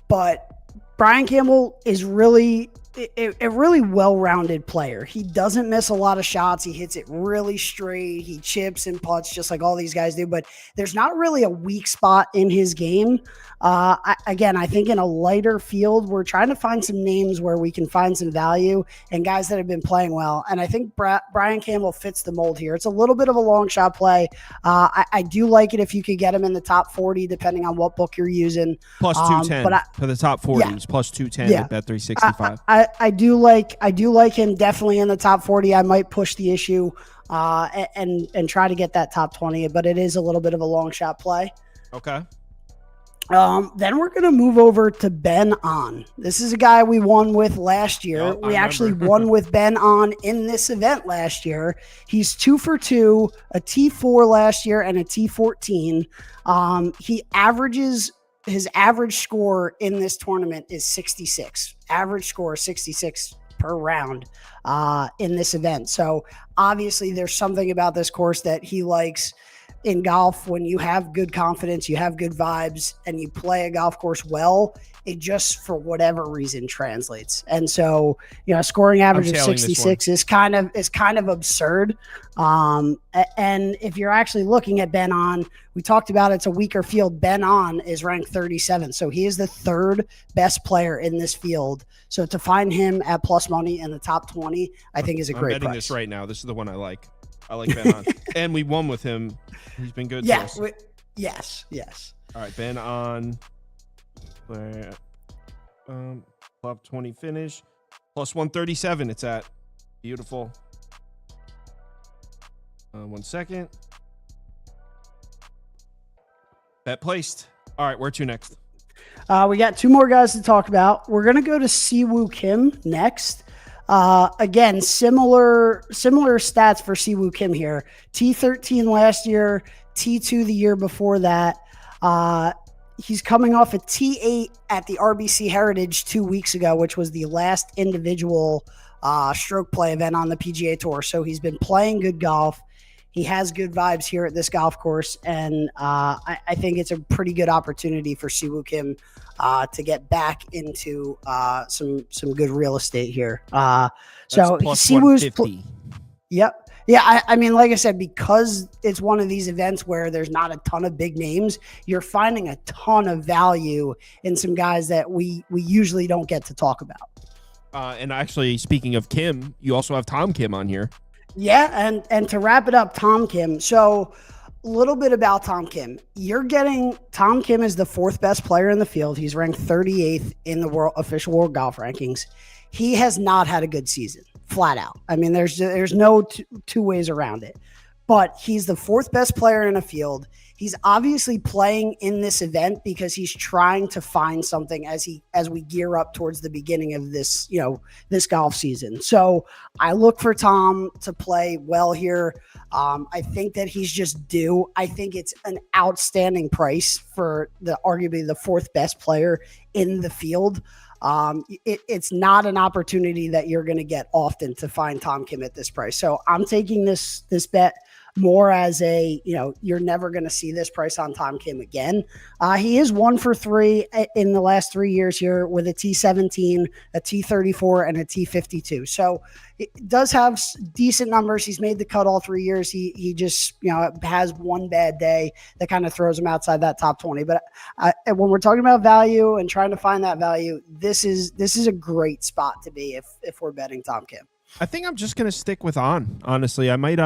But Brian Campbell is really a really well-rounded player. He doesn't miss a lot of shots. He hits it really straight. He chips and putts just like all these guys do, but there's not really a weak spot in his game. I think in a lighter field, we're trying to find some names where we can find some value and guys that have been playing well. And I think Brian Campbell fits the mold here. It's a little bit of a long shot play. I do like it if you could get him in the top 40, depending on what book you're using. Plus 210 for the top 40. Yeah. It's plus 210 at Bet365. I do like him definitely in the top 40. I might push the issue and try to get that top 20, but it is a little bit of a long shot play. Okay. Then we're going to move over to Ben On. This is a guy we won with last year. Yep, we actually won with Ben On in this event last year. He's 2 for 2, a T4 last year and a T14. His average score in this tournament is 66. Average score 66 per round in this event. So obviously there's something about this course that he likes. In golf, when you have good confidence, you have good vibes, and you play a golf course well, it just, for whatever reason, translates. And so, a scoring average of 66 is kind of absurd. And if you're actually looking at Ben On, we talked about it's a weaker field. Ben On is ranked 37, so he is the third best player in this field. So to find him at plus money in the top 20, I think is a great price. I'm betting this right now. This is the one I like. I like Ben On. And we won with him. He's been good. Yeah. To us. Yes. All right, Ben On. Club 20 finish. Plus 137 it's at. Beautiful. 1 second. Bet placed. All right, where to next? We got 2 more guys to talk about. We're going to go to Siwoo Kim next. Again, similar stats for Siwoo Kim here. T13 last year, T2 the year before that. He's coming off a T8 at the RBC Heritage 2 weeks ago, which was the last individual stroke play event on the PGA Tour. So he's been playing good golf. He has good vibes here at this golf course, and I think it's a pretty good opportunity for Siwoo Kim to get back into some good real estate here. So Siwoo's yep. Yeah, I mean, like I said, because it's one of these events where there's not a ton of big names, you're finding a ton of value in some guys that we usually don't get to talk about. And actually, speaking of Kim, you also have Tom Kim on here. Yeah, and to wrap it up, Tom Kim. So a little bit about Tom Kim. Tom Kim is the 4th best player in the field. He's ranked 38th in the official world golf rankings. He has not had a good season, flat out. I mean, there's no two ways around it. But he's the 4th best player in a field. He's obviously playing in this event because he's trying to find something as we gear up towards the beginning of this, this golf season. So I look for Tom to play well here. I think that he's just due. I think it's an outstanding price for arguably the 4th best player in the field. It's not an opportunity that you're going to get often to find Tom Kim at this price. So I'm taking this bet more as you're never going to see this price on Tom Kim again. He is 1 for 3 in the last 3 years here with a T17, a T34, and a T52. So it does have decent numbers. He's made the cut all 3 years. He just, has one bad day that kind of throws him outside that top 20. But when we're talking about value and trying to find that value, this is a great spot to be if we're betting Tom Kim. I think I'm just going to stick with On. Honestly, I might,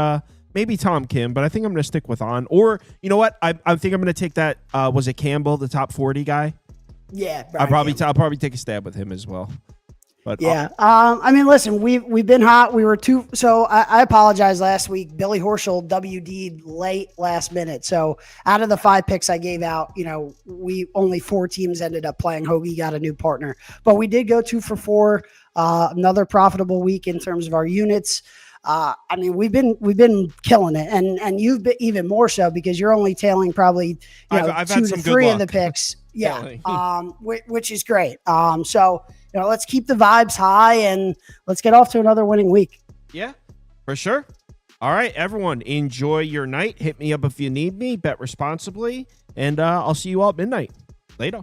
maybe Tom Kim, but I think I'm going to stick with On. Or, you know what? I think I'm going to take that. Was it Campbell, the top 40 guy? Yeah. I'll probably take a stab with him as well. But yeah. I mean, listen, we've been hot. We were so I apologize last week. Billy Horschel WD'd late last minute. So out of the 5 picks I gave out, we only 4 teams ended up playing. Hoagie got a new partner, but we did go 2 for 4. Another profitable week in terms of our units. I mean, we've been killing it, and you've been even more so because you're only tailing probably I've 2 to 3 of the picks. Yeah, which is great. So let's keep the vibes high and let's get off to another winning week. Yeah, for sure. All right, everyone, enjoy your night. Hit me up if you need me. Bet responsibly. And I'll see you all at midnight. Later.